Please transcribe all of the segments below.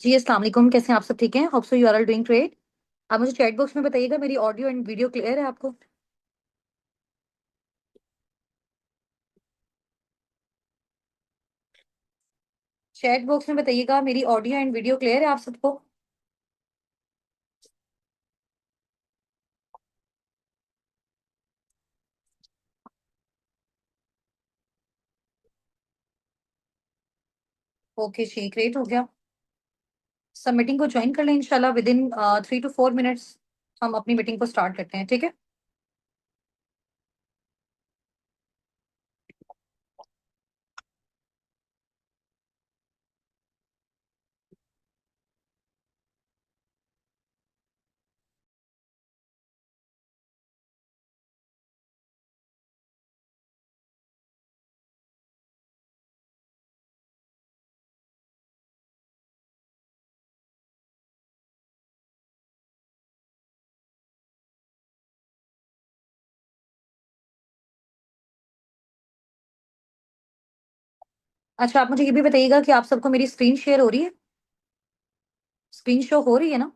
जी अस्सलाम वालेकुम। कैसे हैं आप? सब ठीक हैं? Hope so you are all doing great. आप मुझे चैट बॉक्स में बताइएगा मेरी ऑडियो एंड वीडियो क्लियर है आपको? चैट बॉक्स में बताइएगा मेरी ऑडियो एंड वीडियो क्लियर है आप सबको? ओके जी, ग्रेट हो गया। सब मीटिंग को ज्वाइन कर लें इंशाल्लाह विद इन 3 to 4 मिनट्स। हम अपनी मीटिंग को स्टार्ट करते हैं, ठीक है? अच्छा, आप मुझे ये भी बताइएगा कि आप सबको मेरी स्क्रीन शेयर हो रही है? स्क्रीन शो हो रही है ना?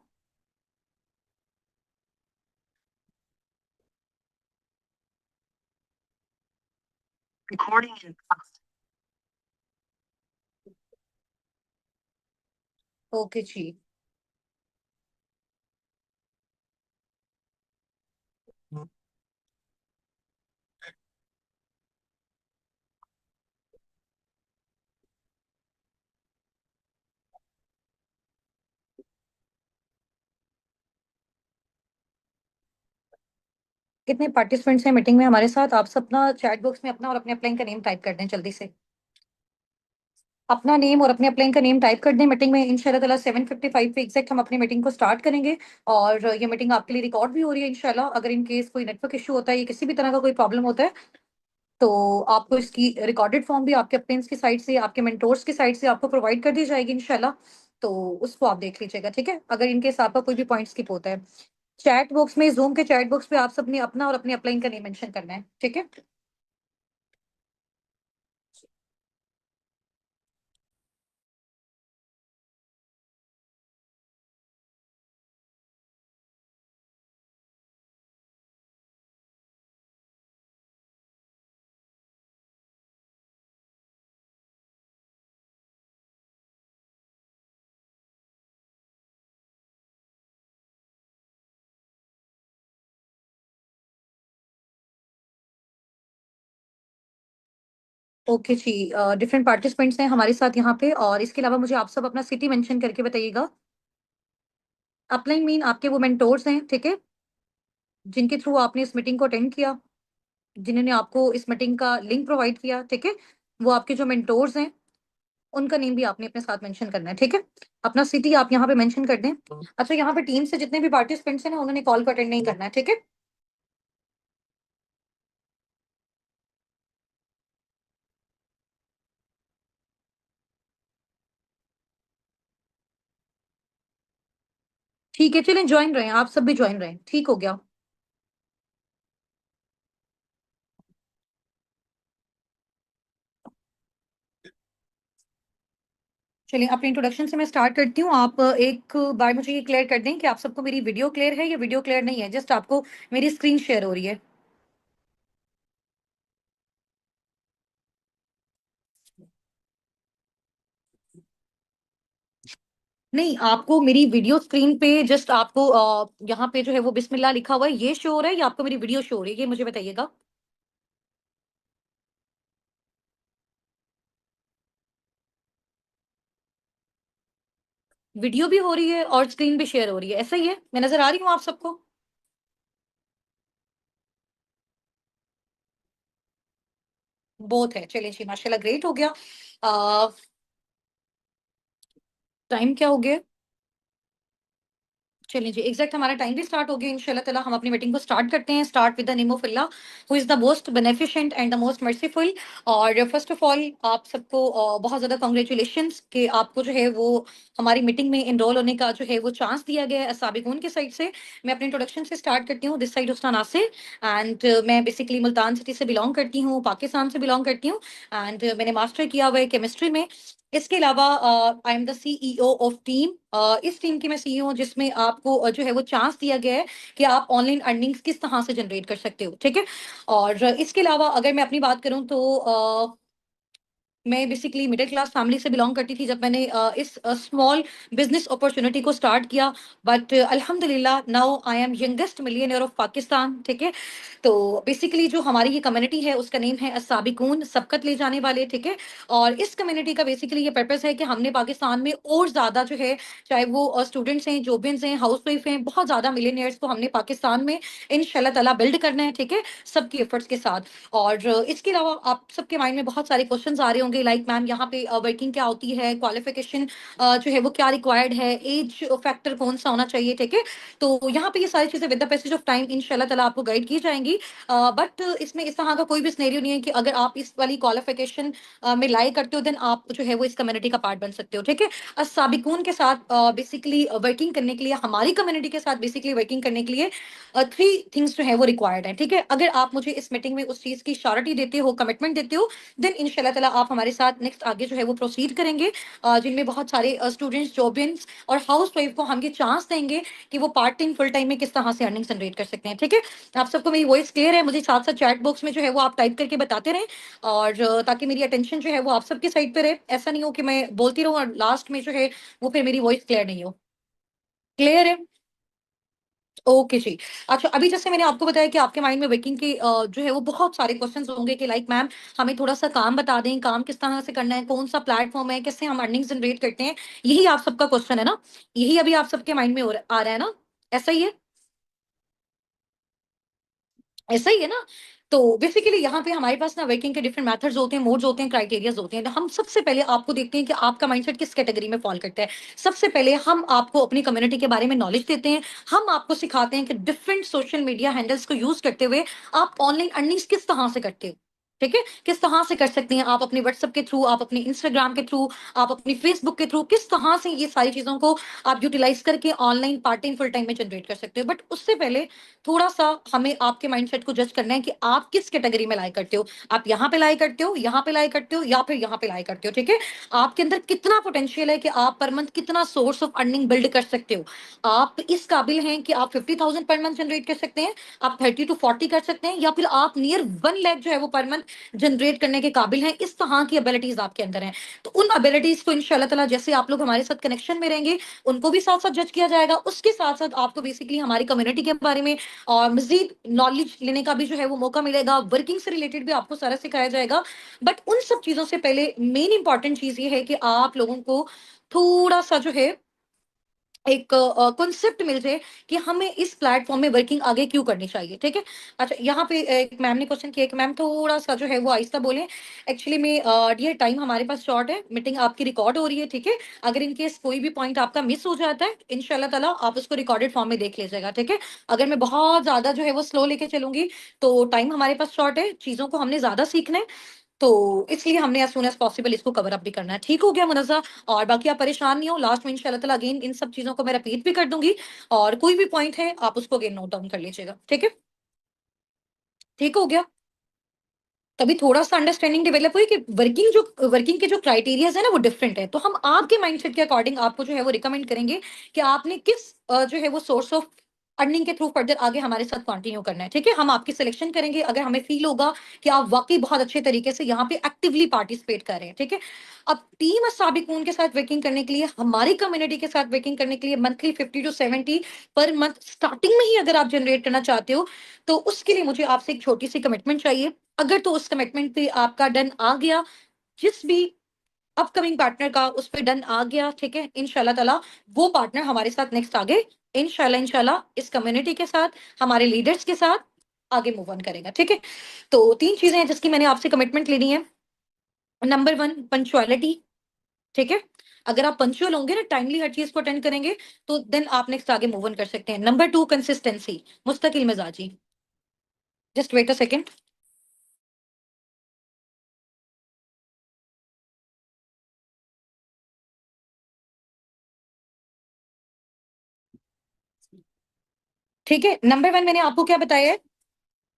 ओके जी। कितने पार्टिसिपेंट्स हैं मीटिंग में हमारे साथ? आप सब ना चैट बॉक्स में अपना और अपने अपलाइन का नेम टाइप कर दें जल्दी से। अपना नेम और अपने अपलाइन का नेम टाइप कर दें। मीटिंग में इंशाल्लाह ताला 7:55 पे एग्जैक्ट हम अपनी मीटिंग को स्टार्ट करेंगे। और ये मीटिंग आपके लिए रिकॉर्ड भी हो रही है इंशाल्लाह। अगर इन केस कोई नेटवर्क इशू होता है या किसी भी तरह का कोई प्रॉब्लम होता है तो आपको इसकी रिकॉर्डेड फॉर्म भी आपके अप्लाइंस की साइड से, आपके मेंटोर्स की साइड से आपको प्रोवाइड कर दी जाएगी इंशाल्लाह। तो उसको आप देख लीजिएगा, ठीक है? अगर इन केस आपका कोई भी पॉइंट स्किप होता है, चैट बॉक्स में, जूम के चैट बॉक्स पे आप सबने अपना और अपने अपलाइन का नेम मेंशन करना है, ठीक है? ओके जी। डिफरेंट पार्टिसिपेंट्स हैं हमारे साथ यहाँ पे, और इसके अलावा मुझे आप सब अपना सिटी मेंशन करके बताइएगा। अपलाइन मीन आपके वो मेंटोर्स हैं, ठीक है? जिनके थ्रू आपने इस मीटिंग को अटेंड किया, जिन्होंने आपको इस मीटिंग का लिंक प्रोवाइड किया, ठीक है? वो आपके जो मेंटोर्स हैं, उनका नेम भी आपने अपने साथ मेंशन करना है, ठीक है? अपना सिटी आप यहाँ पे मेंशन कर दें। अच्छा, यहाँ पे टीम से जितने भी पार्टिसिपेंट्स हैं ना, उन्होंने कॉल को अटेंड नहीं करना है, ठीक है? ठीक है, चलें ज्वाइन रहे, आप सब भी ज्वाइन रहे, ठीक हो गया। चलिए, अपने इंट्रोडक्शन से मैं स्टार्ट करती हूँ। आप एक बार मुझे ये क्लियर कर दें कि आप सबको मेरी वीडियो क्लियर है या वीडियो क्लियर नहीं है? जस्ट आपको मेरी स्क्रीन शेयर हो रही है? नहीं, आपको मेरी वीडियो स्क्रीन पे जस्ट आपको यहाँ पे जो है वो बिस्मिल्लाह लिखा हुआ है, ये शो हो रहा है या आपको मेरी वीडियो शो हो रही है? ये मुझे बताइएगा। वीडियो भी हो रही है और स्क्रीन भी शेयर हो रही है, ऐसा ही है? मैं नजर आ रही हूँ आप सबको? बोथ है, चलिए जी, माशाल्लाह, ग्रेट हो गया। टाइम क्या हो गया? चलिए जी, एग्जैक्ट हमारा टाइम भी स्टार्ट हो गया इंशाल्लाह ताला। हम अपनी मीटिंग को स्टार्ट करते हैं। Start with the name of Allah who is the most beneficent and the most merciful. और फर्स्ट ऑफ ऑल आप सबको बहुत ज़्यादा कांग्रेचुलेशंस कि आपको जो है वो हमारी मीटिंग में एनरोल होने का जो है वो चांस दिया गया है साबिकून की साइड से। मैं अपने इंट्रोडक्शन से स्टार्ट करती हूँ। दिस साइड उस्तान नासिर, एंड मैं बेसिकली मुल्तान सिटी से बिलोंग करती हूँ, पाकिस्तान से बिलोंग करती हूँ। एंड मैंने मास्टर किया हुआ है केमिस्ट्री में। इसके अलावा आई am the CEO of team. इस टीम की मैं सीईओ हूँ, जिसमें आपको जो है वो चांस दिया गया है कि आप ऑनलाइन अर्निंग्स किस तरह से जनरेट कर सकते हो, ठीक है। और इसके अलावा अगर मैं अपनी बात करूं तो मैं बेसिकली मिडिल क्लास फैमिली से बिलोंग करती थी जब मैंने इस स्मॉल बिजनेस अपॉर्चुनिटी को स्टार्ट किया। बट अल्हम्दुलिल्लाह now I am youngest millionaire of Pakistan, ठीक है। तो बेसिकली जो हमारी ये कम्युनिटी है उसका नेम है अस्साबिकून, सबकत ले जाने वाले, ठीक है। और इस कम्युनिटी का बेसिकली ये पर्पस है कि हमने पाकिस्तान में और ज्यादा जो है, चाहे वो स्टूडेंट्स हैं, जॉबियंस हैं, हाउस वाइफ हैं, बहुत ज्यादा मिलियनियर्स को हमने पाकिस्तान में इंशाल्लाह ताला बिल्ड करना है, ठीक है, सबकी एफर्ट्स के साथ। और इसके अलावा आप सबके माइंड में बहुत सारे क्वेश्चंस आ रहे होंगे, लाइक मैम यहाँ पे वर्किंग क्या होती है, क्वालिफिकेशन जो है वो क्या रिक्वायर्ड है, एज फैक्टर कौन सा होना चाहिए, ठीक है। तो यहाँ पे ये सारी चीजें with the passage of time इंशाल्लाह ताला आपको गाइड की जाएंगी। बट इसमें इस तरह का कोई भी सिनेरियो नहीं है कि अगर आप इस वाली क्वालिफिकेशन में लाई करते हो देन आप जो है वो इस कम्युनिटी का पार्ट बन सकते हो, ठीक है। साबिकून के साथ बेसिकली वर्किंग करने के लिए, हमारी कम्युनिटी के साथ बेसिकली वर्किंग करने के लिए थ्री थिंग्स जो है वो रिक्वायर्ड है, ठीक है। अगर आप मुझे इस मीटिंग में उस चीज की श्योरिटी देते हो, कमिटमेंट देते हो, देन इंशाल्लाह ताला आप हमारे साथ नेक्स्ट आगे जो है वो प्रोसीड करेंगे, जिनमें बहुत सारे स्टूडेंट्स, जॉबियंस और हाउस वाइफ को हम ये चांस देंगे कि वो पार्ट टाइम फुल टाइम में किस तरह से अर्निंग जनरेट कर सकते हैं, ठीक है। आप सबको मेरी वॉइस क्लियर है? मुझे साथ साथ चैट बॉक्स में जो है वो आप टाइप करके बताते रहें, और ताकि मेरी अटेंशन जो है वो आप सबकी साइड पे रहे, ऐसा नहीं हो कि मैं बोलती रहूं और लास्ट में जो है वो फिर मेरी वॉइस क्लियर नहीं हो। क्लियर है? ओके जी। अच्छा, अभी जैसे मैंने आपको बताया कि आपके माइंड में वर्किंग के जो है वो बहुत सारे क्वेश्चंस होंगे कि लाइक मैम हमें थोड़ा सा काम बता दें, काम किस तरह से करना है, कौन सा प्लेटफॉर्म है, किससे हम अर्निंग जनरेट करते हैं। यही आप सबका क्वेश्चन है ना? यही अभी आप सबके माइंड में आ रहा है ना? ऐसा ही है? ऐसा ही है ना? तो बेसिकली यहाँ पे हमारे पास ना वर्किंग के डिफरेंट मेथड्स होते हैं, मोड्स होते हैं, क्राइटेरियाज होते हैं। तो हम सबसे पहले आपको देखते हैं कि आपका माइंडसेट किस कैटेगरी में फॉल करता है। सबसे पहले हम आपको अपनी कम्युनिटी के बारे में नॉलेज देते हैं। हम आपको सिखाते हैं कि डिफरेंट सोशल मीडिया हैंडल्स को यूज करते हुए आप ऑनलाइन अर्निंग्स किस तरह से करते हो, ठीक है, किस तरह से कर सकते हैं आप अपने व्हाट्सएप के थ्रू, आप अपने इंस्टाग्राम के थ्रू, आप अपनी फेसबुक के थ्रू, किस तरह से ये सारी चीजों को आप यूटिलाइज करके online part time full time में जनरेट कर सकते हो। बट उससे पहले थोड़ा सा हमें आपके माइंडसेट को जज करना है कि आप किस कैटेगरी में लाई करते हो। आप यहाँ पे लाई करते हो, यहाँ पे लाई करते हो, या फिर यहाँ पे लाई करते हो, ठीक है। आपके अंदर कितना पोटेंशियल है कि आप पर मंथ कितना सोर्स ऑफ अर्निंग बिल्ड कर सकते हो। आप इस काबिल हैं कि आप 50,000 पर मंथ जनरेट कर सकते हैं, आप 30 to 40 कर सकते हैं, या फिर आप नियर 1 लाख जो है वो पर मंथ जनरेट करने के काबिल हैं। इस तरह की एबिलिटीज आपके अंदर हैं। तो उन एबिलिटीज को इंशाल्लाह ताला जैसे आप लोग हमारे साथ कनेक्शन में रहेंगे, उनको भी साथ साथ जज किया जाएगा। उसके साथ साथ आपको बेसिकली हमारी कम्युनिटी के बारे में और मजीद नॉलेज लेने का भी जो है वो मौका मिलेगा। वर्किंग से रिलेटेड भी आपको सारा सिखाया जाएगा। बट उन सब चीजों से पहले मेन इंपॉर्टेंट चीज ये है कि आप लोगों को थोड़ा सा जो है एक कॉन्सेप्ट मिल जाए कि हमें इस प्लेटफॉर्म में वर्किंग आगे क्यों करनी चाहिए, ठीक है। अच्छा, यहाँ पे एक मैम ने क्वेश्चन किया कि मैम थोड़ा सा जो है वो आहिस्ता बोलें। एक्चुअली में ये टाइम हमारे पास शॉर्ट है, मीटिंग आपकी रिकॉर्ड हो रही है, ठीक है। अगर इन केस कोई भी पॉइंट आपका मिस हो जाता है, इंशाल्लाह ताला आप उसको रिकॉर्डेड फॉर्म में देख लीजिएगा, ठीक है। अगर मैं बहुत ज्यादा जो है वो स्लो लेके चलूंगी तो टाइम हमारे पास शॉर्ट है, चीजों को हमने ज्यादा सीखना है, तो इसलिए हमने एज सून एज पॉसिबल इसको कवर अप भी करना है। ठीक हो गया मुनज़्ज़ा? और बाकी आप परेशान नहीं हो, लास्ट में इंशाल्लाह ताला अगेन इन सब चीजों को मैं रिपीट भी कर दूंगी, और कोई भी पॉइंट है आप उसको अगेन नोट डाउन कर लीजिएगा, ठीक है। ठीक हो गया? तभी थोड़ा सा अंडरस्टैंडिंग डेवलप हुई कि वर्किंग के जो क्राइटेरियाज है ना वो डिफरेंट है। तो हम आपके माइंडसेट के अकॉर्डिंग आपको जो है वो रिकमेंड करेंगे कि आपने किस जो है वो सोर्स ऑफ अर्निंग के थ्रू फर्दर आगे हमारे साथ कंटिन्यू करना है, ठीक है। हम आपकी सिलेक्शन करेंगे अगर हमें फील होगा कि आप वाकई बहुत अच्छे तरीके से यहाँ पे एक्टिवली पार्टिसिपेट कर रहे हैं, ठीक है। अब टीम साबिकून के साथ वर्किंग करने के लिए, हमारी कम्युनिटी के साथ वर्किंग करने के लिए monthly 50 to 70 per month starting में ही अगर आप जनरेट करना चाहते हो, तो उसके लिए मुझे आपसे एक छोटी सी कमिटमेंट चाहिए। अगर तो उस कमिटमेंट पे आपका डन आ गया, जिस भी अपकमिंग पार्टनर का उस पे डन आ गया, ठीक है, इंशाल्लाह ताला वो पार्टनर हमारे साथ नेक्स्ट आगे इंशाल्लाह इंशाल्लाह इस कम्युनिटी के साथ, हमारे लीडर्स के साथ आगे मूव ऑन करेगा, ठीक है। तो 3 चीजें हैं जिसकी मैंने आपसे कमिटमेंट लेनी है। नंबर 1, पंक्चुअलिटी, ठीक है। अगर आप पंक्चुअल होंगे ना, टाइमली हर चीज को अटेंड करेंगे, तो देन आप नेक्स्ट आगे मूव ऑन कर सकते हैं। नंबर 2, कंसिस्टेंसी, मुस्तकिल मिजाजी। Just wait a second. ठीक है, नंबर 1 मैंने आपको क्या बताया है,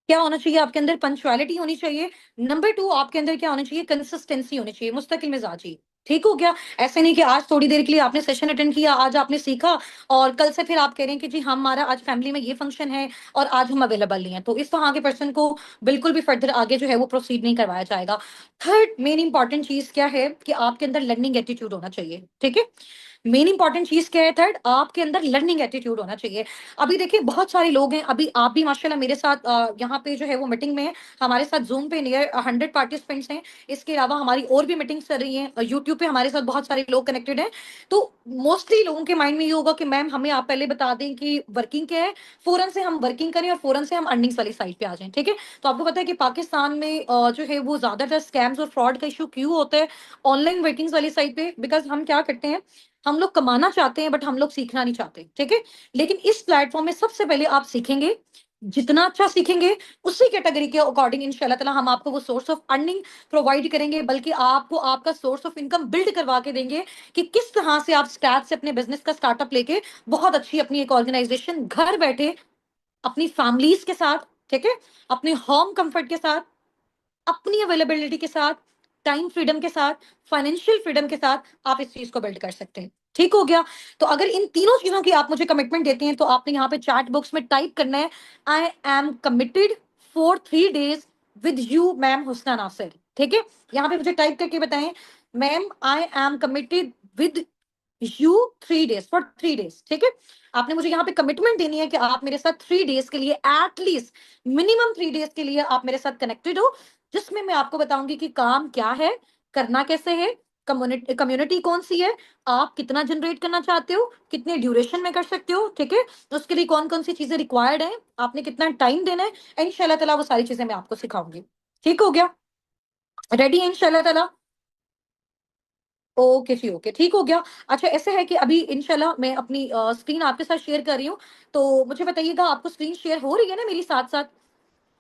क्या होना चाहिए आपके अंदर, पंक्चुअलिटी होनी चाहिए। नंबर 2, आपके अंदर क्या होना चाहिए, कंसिस्टेंसी होनी चाहिए, मुस्तकिल मिजाजी। ठीक हो गया। ऐसे नहीं कि आज थोड़ी देर के लिए आपने सेशन अटेंड किया, आज आपने सीखा और कल से फिर आप कह रहे हैं कि जी हमारा आज फैमिली में ये फंक्शन है और आज हम अवेलेबल नहीं है, तो इस तरह के पर्सन को बिल्कुल भी फर्दर आगे जो है वो प्रोसीड नहीं करवाया जाएगा। थर्ड मेन इंपॉर्टेंट चीज क्या है कि आपके अंदर लर्निंग एटीट्यूड होना चाहिए, ठीक है। मेन इंपॉर्टेंट चीज क्या है, थर्ड आपके अंदर लर्निंग एटीट्यूड होना चाहिए। अभी देखिए बहुत सारे लोग हैं, अभी आप भी माशाल्लाह मेरे साथ यहाँ पे जो है वो मीटिंग में है, हमारे साथ जूम पे नियर 100 पार्टिसिपेंट्स हैं। इसके अलावा हमारी और भी मीटिंग्स चल रही हैं, यूट्यूब पे हमारे साथ बहुत सारे लोग कनेक्टेड हैं। तो मोस्टली लोगों के माइंड में ये होगा कि मैम हमें आप पहले बता दें कि वर्किंग क्या है, फौरन से हम वर्किंग करें और फौरन से हम अर्निंग्स वाली साइड पे आ जाएं, ठीक है। तो आपको पता है कि पाकिस्तान में जो है वो ज्यादातर स्कैम्स और फ्रॉड का इशू क्यों होता है ऑनलाइन वर्किंग्स वाली साइड पे, बिकॉज हम क्या करते हैं, हम लोग कमाना चाहते हैं बट हम लोग सीखना नहीं चाहते, ठीक है। लेकिन इस प्लेटफॉर्म में सबसे पहले आप सीखेंगे, जितना अच्छा सीखेंगे उसी कैटेगरी के अकॉर्डिंग इंशाल्लाह ताला हम आपको वो सोर्स ऑफ अर्निंग प्रोवाइड करेंगे, बल्कि आपको आपका सोर्स ऑफ इनकम बिल्ड करवा के देंगे कि किस तरह से आप स्क्रैच से अपने बिजनेस का स्टार्टअप लेके बहुत अच्छी अपनी एक ऑर्गेनाइजेशन घर बैठे अपनी फैमिलीज के साथ, ठीक है, अपने होम कंफर्ट के साथ, अपनी अवेलेबिलिटी के साथ, टाइम फ्रीडम के साथ, फाइनेंशियल फ्रीडम के साथ आप इस चीज को बिल्ड कर सकते हैं। ठीक हो गया। तो अगर इन तीनों चीजों की आप मुझे कमिटमेंट देते हैं तो आपने यहाँ पे चैट बॉक्स में टाइप करना है, I am committed for 3 days with you ma'am Husna Nasir, ठीक है। यहाँ पे मुझे टाइप करके बताएं, ma'am I am committed with you 3 days for 3 days, ठीक है। आपने मुझे यहाँ पे कमिटमेंट देनी है कि आप मेरे साथ 3 days के लिए एटलीस्ट मिनिमम 3 days के लिए आप मेरे साथ कनेक्टेड हो, जिसमें मैं आपको बताऊंगी कि काम क्या है, करना कैसे है, कम्युनिटी कम्युनिटी कौन सी है, आप कितना जनरेट करना चाहते हो, कितने ड्यूरेशन में कर सकते हो, ठीक है, तो उसके लिए कौन कौन सी चीजें रिक्वायर्ड है, आपने कितना टाइम देना है, इंशाल्लाह ताला वो सारी चीजें मैं आपको सिखाऊंगी। ठीक हो गया, रेडी है इंशाल्लाह ताला। ओके जी, ओके, ठीक हो गया। अच्छा ऐसे है कि अभी इंशाल्लाह मैं अपनी स्क्रीन आपके साथ शेयर कर रही हूँ, तो मुझे बताइएगा आपको स्क्रीन शेयर हो रही है ना मेरी साथ साथ।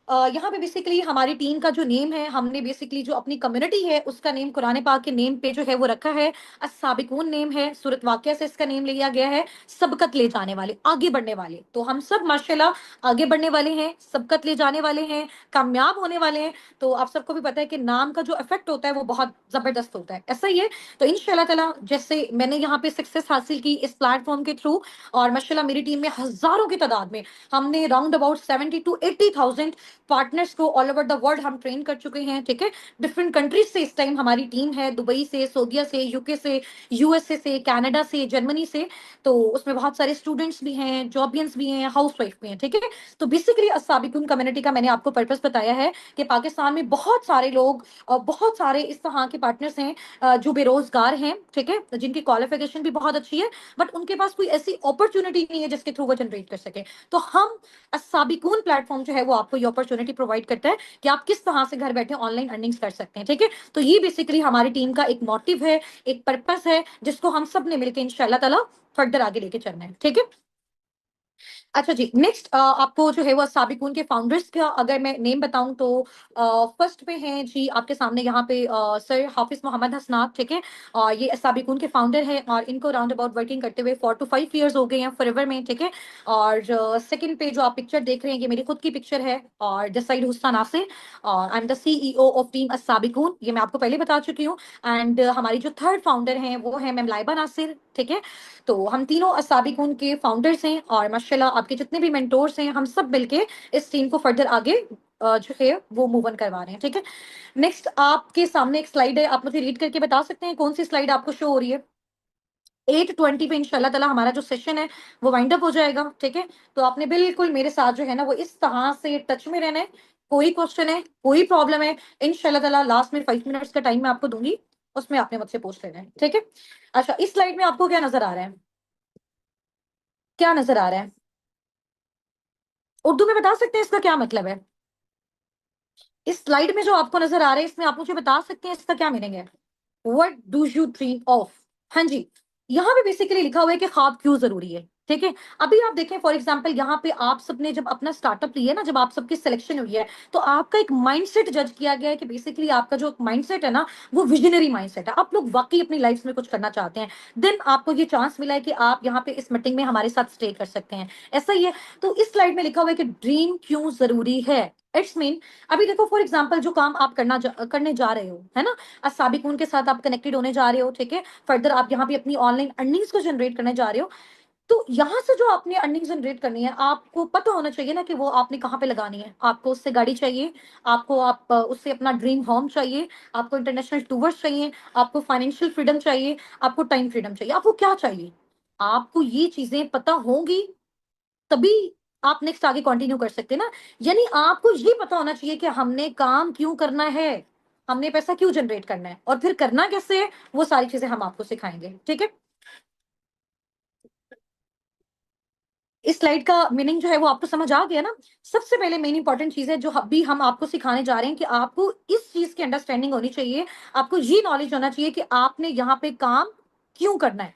यहाँ पे बेसिकली हमारी टीम का जो नेम है, हमने बेसिकली जो अपनी कम्युनिटी है उसका नेम कुरान पाक के नेम पे जो है वो रखा है, अस्साबिकून नेम है, सूरत वाक़िया से इसका नेम लिया गया है, सबकत ले जाने वाले, आगे बढ़ने वाले। तो हम सब माशाल्लाह आगे बढ़ने वाले हैं, सबकत ले जाने वाले हैं, कामयाब होने वाले हैं। तो आप सबको भी पता है कि नाम का जो इफेक्ट होता है वो बहुत जबरदस्त होता है, ऐसा ही है। तो इंशाल्लाह ताला जैसे मैंने यहाँ पे सक्सेस हासिल की इस प्लेटफॉर्म के थ्रू, और माशाल्लाह मेरी टीम में हजारों की तादाद में हमने राउंड अबाउट 70 to 80,000 पार्टनर्स को ऑल ओवर द वर्ल्ड हम ट्रेन कर चुके हैं, ठीक है। डिफरेंट कंट्रीज से इस टाइम हमारी टीम है, दुबई से, सऊदीया से, यूके से, यूएसए से, कनाडा से, जर्मनी से। तो उसमें बहुत सारे स्टूडेंट्स भी हैं, जॉबियंस भी हैं, हाउसवाइफ भी हैं, ठीक है। तो बेसिकली अस्साबिकुन कम्युनिटी का मैंने आपको पर्पस बताया है कि पाकिस्तान में बहुत सारे लोग बहुत सारे इस तरह के पार्टनर्स हैं जो बेरोजगार हैं, ठीक है, जिनकी क्वालिफिकेशन भी बहुत अच्छी है बट उनके पास कोई ऐसी अपॉर्चुनिटी नहीं है जिसके थ्रू वो जनरेट कर सके। तो हम साबिकून प्लेटफॉर्म जो है वो आपको ये अपॉर्चुनिटी प्रोवाइड करता है कि आप किस तरह से घर बैठे ऑनलाइन अर्निंग्स कर सकते हैं, ठीक है। तो ये बेसिकली हमारी टीम का एक मोटिव है, एक पर्पस है, जिसको हम सब ने मिलकर इंशाल्लाह ताला फर्दर आगे लेके चलना है, ठीक है। अच्छा जी, नेक्स्ट आपको जो है वो साबिकून के फाउंडर्स का अगर मैं नेम बताऊं तो फर्स्ट पे हैं जी आपके सामने यहाँ पे सर हाफिज मोहम्मद हसनात, ठीक है। और ये साबिकून के फाउंडर हैं और इनको राउंड अबाउट वर्किंग करते हुए 4 to 5 years हो गए हैं फॉरएवर में, ठीक है। और सेकंड पे जो आप पिक्चर देख रहे हैं ये मेरी खुद की पिक्चर है, और दिस साइड हुस्ना नासिर, और I am the CEO of team Sabikun, ये मैं आपको पहले बता चुकी हूँ। एंड हमारी जो थर्ड फाउंडर हैं वो है मैम लाइबा नासिर, ठीक है। तो हम तीनों असाबिकून के फाउंडर्स हैं और माशाल्लाह आपके जितने भी मेंटोर्स हैं हम सब मिलके इस टीम को फर्दर आगे जो है वो मूव ऑन करवा रहे हैं, ठीक है। नेक्स्ट आपके सामने एक स्लाइड है, आप मुझे रीड करके बता सकते हैं कौन सी स्लाइड आपको शो हो रही है। 8:20 पे इंशाल्लाह ताला हमारा जो सेशन है वो वाइंड अप हो जाएगा, ठीक है। तो आपने बिल्कुल मेरे साथ जो है ना वो इस तरह से टच में रहना है, कोई क्वेश्चन है, कोई प्रॉब्लम है, इंशाल्लाह ताला लास्ट में 5 मिनट्स का टाइम मैं आपको दूंगी, उसमें आपने मुझसे पूछ लेना है, ठीक है। अच्छा इस स्लाइड में आपको क्या नजर आ रहा है, क्या नजर आ रहा है, उर्दू में बता सकते हैं इसका क्या मतलब है। इस स्लाइड में जो आपको नजर आ रहा है इसमें आप मुझे बता सकते हैं इसका क्या मीनिंग है। What do you dream of. हाँ जी, यहाँ पे बेसिकली लिखा हुआ है कि ख्वाब क्यों जरूरी है, ठीक है। अभी आप देखें फॉर एग्जांपल यहाँ पे आप सबने जब अपना स्टार्टअप लिया ना, जब आप सबकी सिलेक्शन हुई है तो आपका एक माइंडसेट जज किया गया है कि बेसिकली आपका जो माइंडसेट है ना वो विजनरी माइंडसेट है, आप लोग वाकई अपनी लाइफ में कुछ करना चाहते हैं। देन आपको ये चांस मिला है कि आप यहाँ पे इस मीटिंग में हमारे साथ स्टे कर सकते हैं, ऐसा ही है। तो इस स्लाइड में लिखा हुआ है कि ड्रीम क्यों जरूरी है, इट्स मीन अभी देखो फॉर एग्जांपल जो काम आप करने जा रहे हो, है ना, साबिकून के साथ आप कनेक्टेड होने जा रहे हो, ठीक है, फर्दर आप यहाँ पे अपनी ऑनलाइन अर्निंग्स को जनरेट करने जा रहे हो। तो यहाँ से जो आपने अर्निंग जनरेट करनी है, आपको पता होना चाहिए ना कि वो आपने कहाँ पे लगानी है। आपको उससे गाड़ी चाहिए, आपको उससे अपना ड्रीम होम चाहिए, आपको इंटरनेशनल टूर्स चाहिए, आपको फाइनेंशियल फ्रीडम चाहिए, आपको टाइम फ्रीडम चाहिए, आपको क्या चाहिए? आपको ये चीजें पता होंगी तभी आप नेक्स्ट आगे कंटिन्यू कर सकते हैं ना। यानी आपको ये पता होना चाहिए कि हमने काम क्यों करना है, हमने पैसा क्यों जनरेट करना है, और फिर करना कैसे है, वो सारी चीजें हम आपको सिखाएंगे, ठीक है। इस स्लाइड का मीनिंग जो है वो आपको समझ आ गया ना। सबसे पहले मेन इंपॉर्टेंट चीज है जो अभी हम आपको सिखाने जा रहे हैं कि आपको इस चीज की अंडरस्टैंडिंग होनी चाहिए, आपको ये नॉलेज होना चाहिए कि आपने यहाँ पे काम क्यों करना है,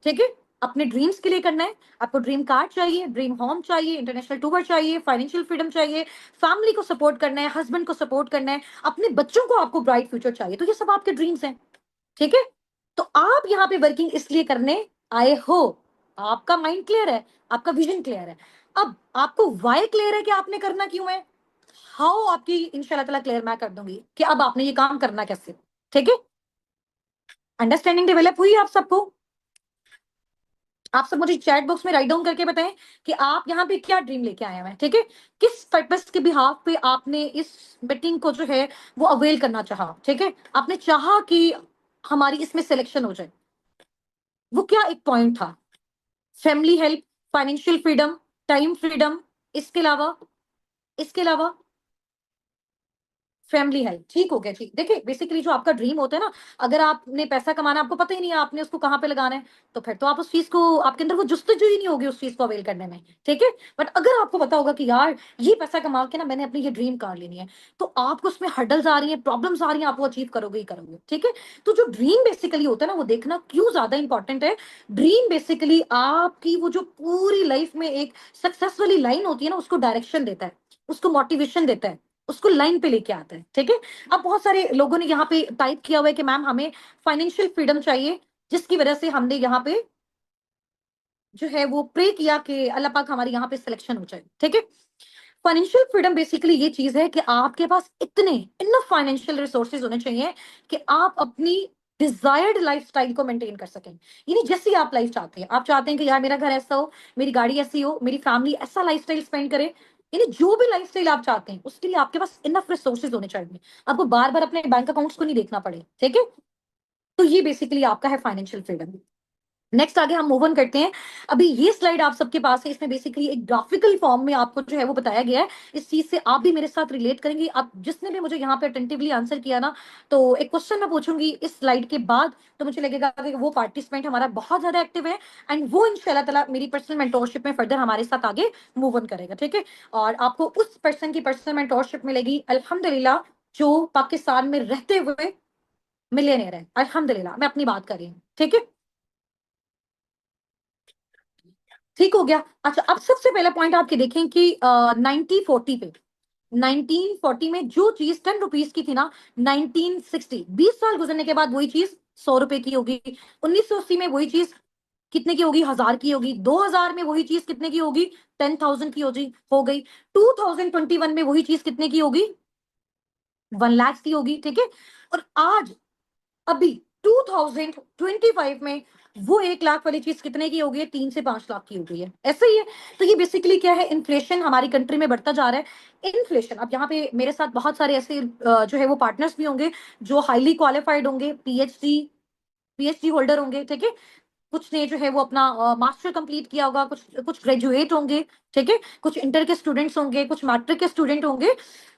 ठीक है। अपने ड्रीम्स के लिए करना है, आपको ड्रीम कार चाहिए, ड्रीम होम चाहिए, इंटरनेशनल टूर चाहिए, फाइनेंशियल फ्रीडम चाहिए, फैमिली को सपोर्ट करना है, हस्बैंड को सपोर्ट करना है, अपने बच्चों को आपको ब्राइट फ्यूचर चाहिए, तो ये सब आपके ड्रीम्स हैं, ठीक है। तो आप यहाँ पे वर्किंग इसलिए करने आए हो, आपका माइंड क्लियर है, आपका विजन क्लियर है। अब आपको वाई क्लियर है कि आपने करना क्यों है, हाउ आपकी इंशाल्लाह ताला क्लियर मैं कर दूंगी कि अब आपने ये काम करना कैसे, ठीक है। अंडरस्टैंडिंग डेवलप हुई आप सबको? आप सब मुझे चैट बॉक्स में राइट डाउन करके बताएं कि आप यहाँ पे क्या ड्रीम लेके आए हैं, ठीक है। किस पर्पस के बिहाफ पे आपने इस मीटिंग को जो है वो अवेल करना चाहा, ठीक है। आपने चाहा कि हमारी इसमें सिलेक्शन हो जाए, वो क्या एक पॉइंट था? Family help, financial freedom, time freedom, इसके अलावा, इसके अलावा फैमिली हेल्थ, ठीक हो गया जी। देखिए बेसिकली जो आपका ड्रीम होता है ना, अगर आपने पैसा कमाना, आपको पता ही नहीं है आपने उसको कहाँ पे लगाना है, तो फिर तो आप उस चीज को, आपके अंदर वो जुस्तजू ही नहीं होगी उस चीज को अवेल करने में, ठीक है। बट अगर आपको पता होगा कि यार ये पैसा कमा के ना मैंने अपनी ये ड्रीम कार लेनी है, तो आपको उसमें हर्डल्स आ रही है, प्रॉब्लम्स आ रही है, आप वो अचीव करोगे ही करोगे, ठीक है। तो जो ड्रीम बेसिकली होता है ना, वो देखना क्यों ज्यादा इंपॉर्टेंट है। ड्रीम बेसिकली आपकी वो जो पूरी लाइफ में एक सक्सेस वाली लाइन होती है ना, उसको डायरेक्शन देता है, उसको मोटिवेशन देता है, उसको लाइन पे लेके आता है, ठीक है। अब बहुत सारे लोगों ने यहाँ पे टाइप किया हुआ है कि मैम हमें फाइनेंशियल फ्रीडम चाहिए, जिसकी वजह से हमने यहाँ पे जो है वो प्रे किया कि अल्लाह पाक हमारी यहाँ पे सिलेक्शन हो जाए, ठीक है। फाइनेंशियल फ्रीडम बेसिकली ये चीज है कि आपके पास इतने इनफ फाइनेंशियल रिसोर्सेज होने चाहिए कि आप अपनी डिजायर्ड लाइफस्टाइल को मेंटेन कर सकें। यानी जैसी आप लाइफ चाहते हैं, आप चाहते हैं कि यार मेरा घर ऐसा हो, मेरी गाड़ी ऐसी हो, मेरी फैमिली ऐसा लाइफस्टाइल स्पेंड करे, यानी जो भी लाइफस्टाइल आप चाहते हैं उसके लिए आपके पास इनफ रिसोर्सेज होने चाहिए, आपको बार बार अपने बैंक अकाउंट्स को नहीं देखना पड़े, ठीक है। तो ये बेसिकली आपका है फाइनेंशियल फ्रीडम। नेक्स्ट आगे हम मूव ऑन करते हैं। अभी ये स्लाइड आप सबके पास है, इसमें बेसिकली एक ग्राफिकल फॉर्म में आपको जो है वो बताया गया है। इस चीज से आप भी मेरे साथ रिलेट करेंगे। आप जिसने भी मुझे यहाँ पे अटेंटिवली आंसर किया ना, तो एक क्वेश्चन मैं पूछूंगी इस स्लाइड के बाद, तो मुझे लगेगा कि वो पार्टिसिपेंट हमारा बहुत ज्यादा एक्टिव है, एंड वो इंशाल्लाह ताला मेरी पर्सनल मेंटोरशिप में फर्दर हमारे साथ आगे मूव ऑन करेगा, ठीक है। और आपको उस पर्सन की पर्सनल मेंटोरशिप मिलेगी अल्हम्दुलिल्लाह, जो पाकिस्तान में रहते हुए मिलियनेयर है, अल्हम्दुलिल्लाह, मैं अपनी बात कर रही हूँ, ठीक है। ठीक हो गया। अच्छा, अब सबसे पहला पॉइंट आपके देखें कि 1940 पे, 1940 में जो चीज 10 रुपीज की थी ना, 1960 20 साल गुजरने के बाद वही चीज 100 रुपए की होगी। 1980 में वही चीज कितने की होगी? 1000 की होगी। 2000 में वही चीज कितने की होगी? 10,000 की हो गई। 2021 में वही चीज कितने की होगी? 1 लाख की होगी, ठीक है। और आज अभी 2025 में वो 1 लाख वाली चीज कितने की हो गई है? 3 से 5 लाख की हो गई है, ऐसे ही है। तो ये बेसिकली क्या है? इन्फ्लेशन हमारी कंट्री में बढ़ता जा रहा है। इन्फ्लेशन, अब यहाँ पे मेरे साथ बहुत सारे ऐसे जो है वो पार्टनर्स भी होंगे जो हाईली क्वालिफाइड होंगे, पीएचडी पीएचडी होल्डर होंगे, ठीक है। कुछ ने जो है वो अपना मास्टर कंप्लीट किया होगा, कुछ कुछ ग्रेजुएट होंगे, ठीक है, कुछ इंटर के स्टूडेंट्स होंगे, कुछ मैट्रिक के स्टूडेंट होंगे।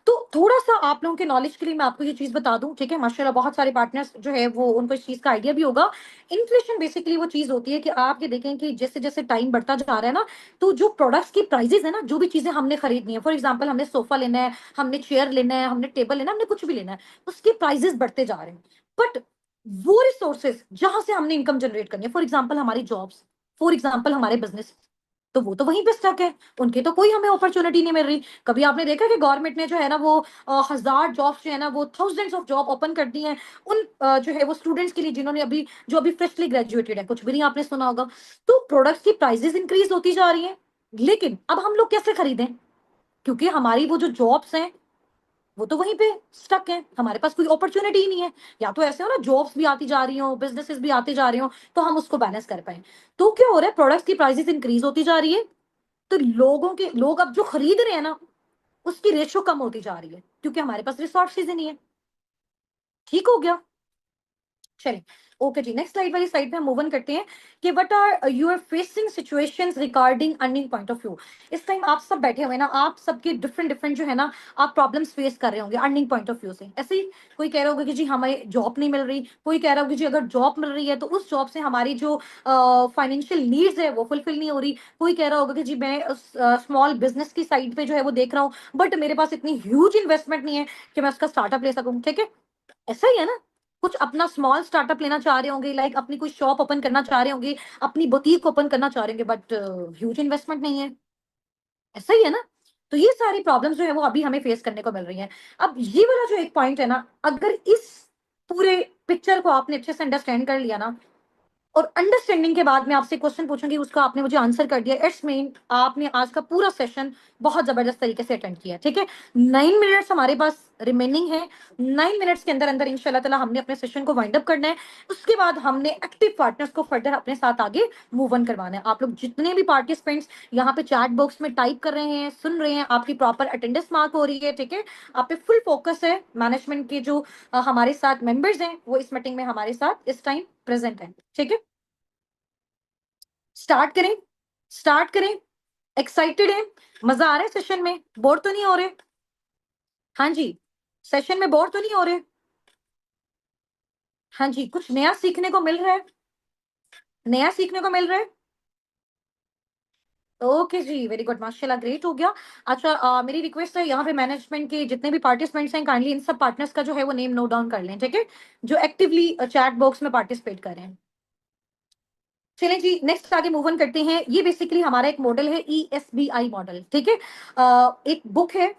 तो थोड़ा सा आप लोगों के नॉलेज के लिए मैं आपको ये चीज बता दूं, ठीक है। माशाल्लाह बहुत सारे पार्टनर्स जो है वो उनको इस चीज का आइडिया भी होगा। इन्फ्लेशन बेसिकली वो चीज होती है कि आप ये देखें कि जैसे जैसे टाइम बढ़ता जा रहा है ना, तो जो प्रोडक्ट्स की प्राइसेस है ना, जो भी चीजें हमने खरीदनी है, फॉर एग्जाम्पल हमने सोफा लेना है, हमने चेयर लेना है, हमने टेबल लेना है, हमने कुछ भी लेना है, उसके प्राइसेस बढ़ते जा रहे हैं। बट वो रिसोर्सेज जहां से हमने इनकम जनरेट करनी है, फॉर एग्जाम्पल हमारी जॉब्स, फॉर एग्जाम्पल हमारे बिजनेस, तो वो तो वहीं पे स्टक है, उनके तो कोई हमें अपॉर्चुनिटी नहीं मिल रही। कभी आपने देखा कि गवर्नमेंट ने जो है ना वो 1000 जॉब्स जो है ना वो थाउजेंड्स ऑफ जॉब ओपन कर दी हैं उन जो है वो स्टूडेंट्स के लिए जिन्होंने अभी जो अभी फ्रेशली ग्रेजुएटेड है, कुछ भी नहीं आपने सुना होगा। तो प्रोडक्ट्स की प्राइसेस इंक्रीज होती जा रही हैं, लेकिन अब हम लोग कैसे खरीदें? क्योंकि हमारी वो जो जॉब्स हैं वो तो वहीं पे स्टक है, हमारे पास कोई अपॉर्चुनिटी ही नहीं है। या तो ऐसे हो ना, जॉब्स भी आती जा रही हो, बिजनेसेस भी आते जा रहे हो, तो हम उसको बैलेंस कर पाए। तो क्या हो रहा है, प्रोडक्ट्स की प्राइसेस इंक्रीज होती जा रही है, तो लोग अब जो खरीद रहे हैं ना, उसकी रेशो कम होती जा रही है, क्योंकि हमारे पास रिसोर्सेज ही नहीं है। ठीक हो गया? चलिए, ओके जी, नेक्स्ट स्लाइड वाली साइड पे हम मूव ऑन करते हैं कि what are you are facing situations regarding earning point of view. इस टाइम आप सब बैठे हुए ना, आप सबके डिफरेंट डिफरेंट जो है ना, आप प्रॉब्लम्स फेस कर रहे होंगे अर्निंग पॉइंट ऑफ व्यू से। ऐसे ही कोई कह रहा होगा कि जी हमें जॉब नहीं मिल रही, कोई कह रहा होगा कि जी अगर जॉब मिल रही है तो उस जॉब से हमारी जो फाइनेंशियल नीड्स है वो फुलफिल नहीं हो रही। कोई कह रहा होगा कि जी मैं स्मॉल बिजनेस की साइड पे जो है वो देख रहा हूँ, बट मेरे पास इतनी ह्यूज इन्वेस्टमेंट नहीं है कि मैं उसका स्टार्टअप ले सकूँ। ठीक है, ऐसा ही है ना, कुछ अपना स्मॉल स्टार्टअप लेना चाह रहे होंगे, लाइक अपनी कोई शॉप ओपन करना चाह रहे होंगे, अपनी बुटीक ओपन करना चाह रहे होंगे, बट ह्यूज इन्वेस्टमेंट नहीं है। ऐसा ही है ना। तो ये सारी प्रॉब्लम्स जो है वो अभी हमें फेस करने को मिल रही है। अब ये वाला जो एक पॉइंट है ना, अगर इस पूरे पिक्चर को आपने अच्छे से अंडरस्टैंड कर लिया ना, और अंडरस्टैंडिंग के बाद मैं आपसे क्वेश्चन पूछूंगी, उसका आपने मुझे आंसर कर दिया, इट्स मीन आपने आज का पूरा सेशन बहुत जबरदस्त तरीके से अटेंड किया। ठीक है, 9 मिनट्स हमारे पास रिमेनिंग है। 9 मिनट्स के अंदर अंदर इंशाल्लाह ताला हमने अपने सेशन को वाइंड अप करना है। उसके बाद हमने एक्टिव पार्टनर्स को फर्दर अपने साथ आगे मूव ऑन करवाना है। आप लोग जितने भी पार्टिसिपेंट्स यहाँ पे चैट बॉक्स में टाइप कर रहे हैं, सुन रहे हैं, आपकी प्रॉपर अटेंडेंस मार्क हो रही है। ठीक है, आप पे फुल फोकस है। मैनेजमेंट के जो हमारे साथ मेंबर्स हैं वो इस मीटिंग में हमारे साथ इस टाइम प्रेजेंट है। ठीक है, स्टार्ट करें, स्टार्ट करें। एक्साइटेड है? मजा आ रहा है सेशन में? बोर तो नहीं हो रहे? हाँ जी, सेशन में बोर तो नहीं हो रहे? हाँ जी, कुछ नया सीखने को मिल रहा है? नया सीखने को मिल रहा है? ओके जी, वेरी गुड, माशाल्लाह, ग्रेट हो गया। अच्छा, मेरी रिक्वेस्ट है, यहाँ पे मैनेजमेंट के जितने भी पार्टिसिपेंट्स हैं, काइंडली इन सब पार्टनर्स का जो है वो नेम नोट डाउन कर लें। ठीक है, जो एक्टिवली चैट बॉक्स में पार्टिसिपेट कर रहे हैं। चलें जी, नेक्स्ट आगे मूव ऑन करते हैं। ये बेसिकली हमारा एक मॉडल है, ESBI मॉडल। ठीक है, एक बुक है,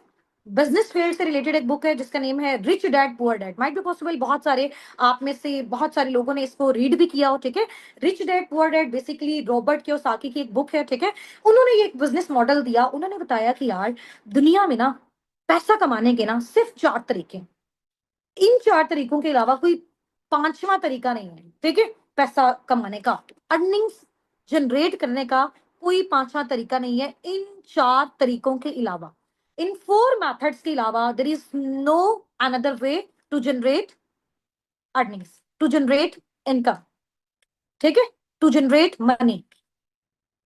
बिजनेस फील्ड से रिलेटेड एक बुक है, जिसका नेम है rich dad poor dad. Might be possible बहुत सारे आप में से बहुत सारे लोगों ने इसको रीड भी किया हो। ठीक है, rich dad poor dad basically Robert Kiyosaki की एक बुक है। ठीक है, उन्होंने ये एक बिजनेस मॉडल दिया। उन्होंने बताया कि यार, दुनिया में ना पैसा कमाने के ना सिर्फ 4 तरीके, इन 4 तरीकों के अलावा कोई पांचवा तरीका नहीं है। ठीक है, पैसा कमाने का, अर्निंग्स जनरेट करने का कोई पांचवा तरीका नहीं है इन 4 तरीकों के अलावा। इन 4 मेथड्स के अलावा there is no another way to generate earnings, to generate income. ठीक है, टू जनरेट मनी।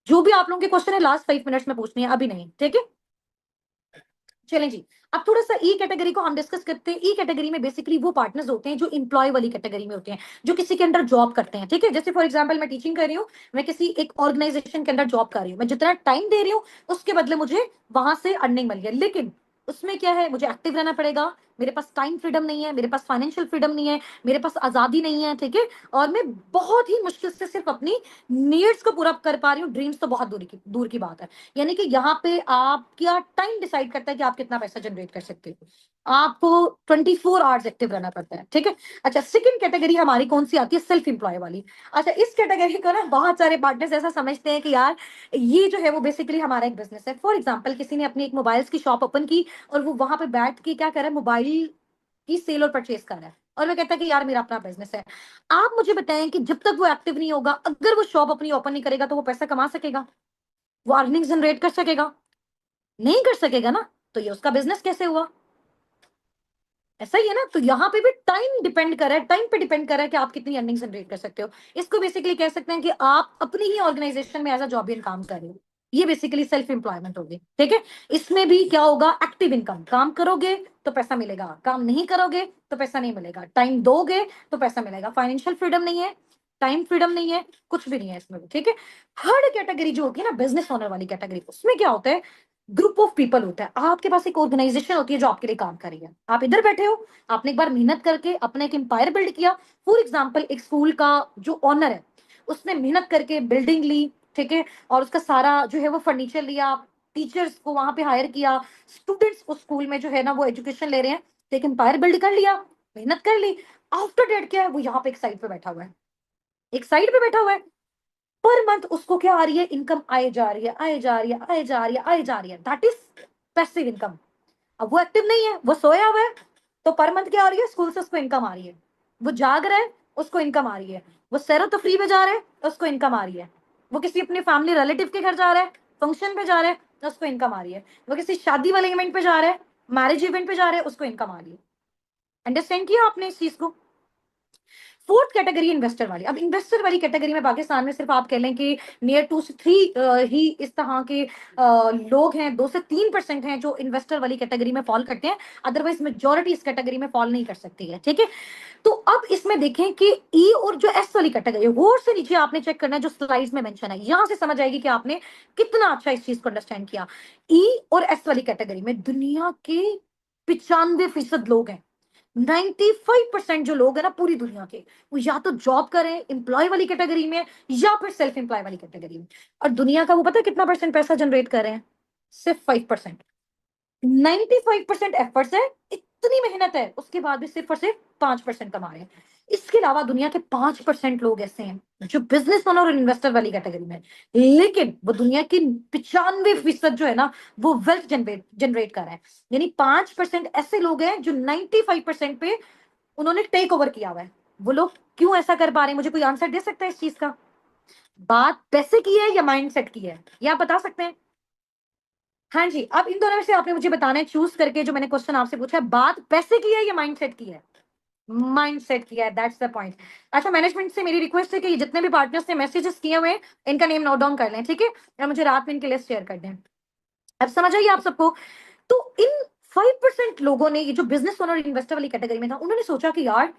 जो भी आप लोगों के क्वेश्चन है लास्ट 5 मिनट्स में पूछनी है, अभी नहीं। ठीक है, चलें जी। अब थोड़ा सा ई कैटेगरी को हम डिस्कस करते हैं। ई कैटेगरी में बेसिकली वो पार्टनर्स होते हैं जो इंप्लॉय वाली कैटेगरी में होते हैं, जो किसी के अंडर जॉब करते हैं। ठीक है, जैसे फॉर एग्जांपल मैं टीचिंग कर रही हूँ, मैं किसी एक ऑर्गेनाइजेशन के अंदर जॉब कर रही हूँ, मैं जितना टाइम दे रही हूँ उसके बदले मुझे वहां से अर्निंग मिल गया, लेकिन उसमें क्या है, मुझे एक्टिव रहना पड़ेगा। मेरे पास टाइम फ्रीडम नहीं है, मेरे पास फाइनेंशियल फ्रीडम नहीं है, मेरे पास आजादी नहीं है। ठीक है, और मैं बहुत ही मुश्किल से सिर्फ अपनी नीड्स को पूरा कर पा रही हूँ, ड्रीम्स तो बहुत दूर की बात है। यानी कि यहाँ पे आपका टाइम डिसाइड करता है कि आप कितना पैसा जनरेट कर सकते हो। आपको 24 आवर्स एक्टिव रहना पड़ता है। ठीक है, अच्छा, सेकंड कैटेगरी हमारी कौन सी आती है, सेल्फ एम्प्लॉय वाली। अच्छा, इस कैटेगरी को ना बहुत सारे पार्टनर्स ऐसा समझते हैं कि यार ये जो है वो बेसिकली हमारा एक बिजनेस है। फॉर एग्जाम्पल, किसी ने अपनी एक मोबाइल्स की शॉप ओपन की और वो वहां पे बैठ के क्या कर रहा है, मोबाइल की सेल और परचेज कर रहा है, और वो कहता है कि यार मेरा अपना बिजनेस है। आप मुझे बताएं कि जब तक वो एक्टिव नहीं होगा, अगर वो शॉप अपनी ओपन नहीं करेगा, तो वो पैसा कमा सकेगा? वो अर्निंग जनरेट कर सकेगा? नहीं कर सकेगा ना। तो ये उसका बिजनेस कैसे हुआ? ऐसा ही है ना। तो यहाँ पे भी टाइम डिपेंड कर रहा है, टाइम पे डिपेंड कर रहा है कि आप कितनी अर्निंग जनरेट कर सकते हो। इसको बेसिकली कह सकते हैं कि आप अपनी ही ऑर्गेनाइजेशन में एज अ जॉबियन काम कर रहे हो। ये बेसिकली सेल्फ एम्प्लॉयमेंट होगी। ठीक है, इसमें भी क्या होगा, एक्टिव इनकम। काम करोगे तो पैसा मिलेगा, काम नहीं करोगे तो पैसा नहीं मिलेगा, टाइम दोगे तो पैसा मिलेगा। फाइनेंशियल फ्रीडम नहीं है, टाइम फ्रीडम नहीं है, कुछ भी नहीं है इसमें भी। ठीक है, थर्ड कैटेगरी जो होती है ना, बिजनेस ओनर वाली कैटेगरी, उसमें क्या होता है, ग्रुप ऑफ पीपल होता है। आपके पास एक ऑर्गेनाइजेशन होती है जो आपके लिए काम कर रही है। आप इधर बैठे हो, आपने एक बार मेहनत करके अपना एक एम्पायर बिल्ड किया। फॉर एग्जाम्पल, एक स्कूल का जो ओनर है, उसने मेहनत करके बिल्डिंग ली। ठीक है, और उसका सारा जो है वो फर्नीचर लिया, टीचर्स को वहां पे हायर किया, स्टूडेंट्स उस स्कूल में जो है ना वो एजुकेशन ले रहे हैं, तो एक एम्पायर बिल्ड कर लिया, मेहनत कर ली। आफ्टर डेट क्या है, वो यहाँ पे एक साइड पे बैठा हुआ है, एक साइड पे बैठा हुआ है। पर मंथ उसको क्या आ रही है, इनकम आए जा रही है, आए जा रही है, आए जा रही है, आए जा रही है। That is passive income. अब वो एक्टिव नहीं है, वो सोया हुआ है, तो पर मंथ क्या आ रही है, स्कूल से उसको इनकम आ रही है। वो जाग रहा है, उसको इनकम आ रही है। वो सैरो तफरी पे जा रहा है, उसको इनकम आ रही है। वो किसी अपने फैमिली रिलेटिव के घर जा रहा है, फंक्शन पे जा रहा है, उसको इनकम आ रही है। वो किसी शादी वाले इवेंट पे जा रहा है, मैरिज इवेंट पे जा रहा है, उसको इनकम आ रही है। अंडरस्टैंड किया आपने इस चीज को? फोर्थ कैटेगरी इन्वेस्टर वाली। अब इन्वेस्टर वाली कैटेगरी में पाकिस्तान में सिर्फ आप कह लें कि नियर 2 से 3 ही इस तरह के लोग हैं, 2 से 3% हैं जो इन्वेस्टर वाली कैटेगरी में फॉल करते हैं। अदरवाइज मेजोरिटी इस कैटेगरी में फॉल नहीं कर सकती है, ठीक है। तो अब इसमें देखें कि ई और जो एस वाली कैटेगरी है, वो से नीचे आपने चेक करना है जो स्लाइड्स में मेंशन है, यहां से समझ आएगी कि आपने कितना अच्छा इस चीज को अंडरस्टैंड किया। ई और एस वाली कैटेगरी में दुनिया के 95% लोग हैं। 95% जो लोग हैं ना पूरी दुनिया के, वो या तो जॉब करें एम्प्लॉय वाली कैटेगरी में या फिर सेल्फ एम्प्लॉय वाली कैटेगरी में। और दुनिया का वो पता है कितना परसेंट पैसा जनरेट कर रहे हैं? सिर्फ 5%। 95% एफर्ट्स है, इतनी मेहनत है, उसके बाद भी सिर्फ और सिर्फ 5% कमा रहे हैं। इसके अलावा दुनिया के 5% लोग ऐसे हैं जो बिजनेस ओनर और इन्वेस्टर वाली कैटेगरी में हैं। लेकिन वो दुनिया की 95% जो है ना, वो वेल्थ जनरेट जनरेट कर रहे हैं। यानी 5% ऐसे लोग हैं जो 95% पे उन्होंने टेक ओवर किया हुआ है। वो लोग क्यों ऐसा कर पा रहे हैं? मुझे कोई आंसर दे सकता है इस चीज का? बात पैसे की है या माइंडसेट की है, ये आप बता सकते हैं? हाँ जी, अब इन दोनों में से आपने मुझे बताना है चूज करके, जो मैंने क्वेश्चन आपसे पूछा है, बात पैसे की है या माइंडसेट की है? माइंडसेट किया है, दैट्स द पॉइंट। अच्छा, मैनेजमेंट से मेरी रिक्वेस्ट है कि जितने भी पार्टनर्स ने मैसेजेस किए हुए हैं, इनका नेम नोट डाउन कर लें, ठीक है, और मुझे रात में इनकी लिस्ट शेयर कर दें। अब समझ आइए आप सबको। तो इन 5% लोगों ने, ये जो बिजनेस ओनर इन्वेस्टर वाली कैटेगरी में था, उन्होंने सोचा कि यार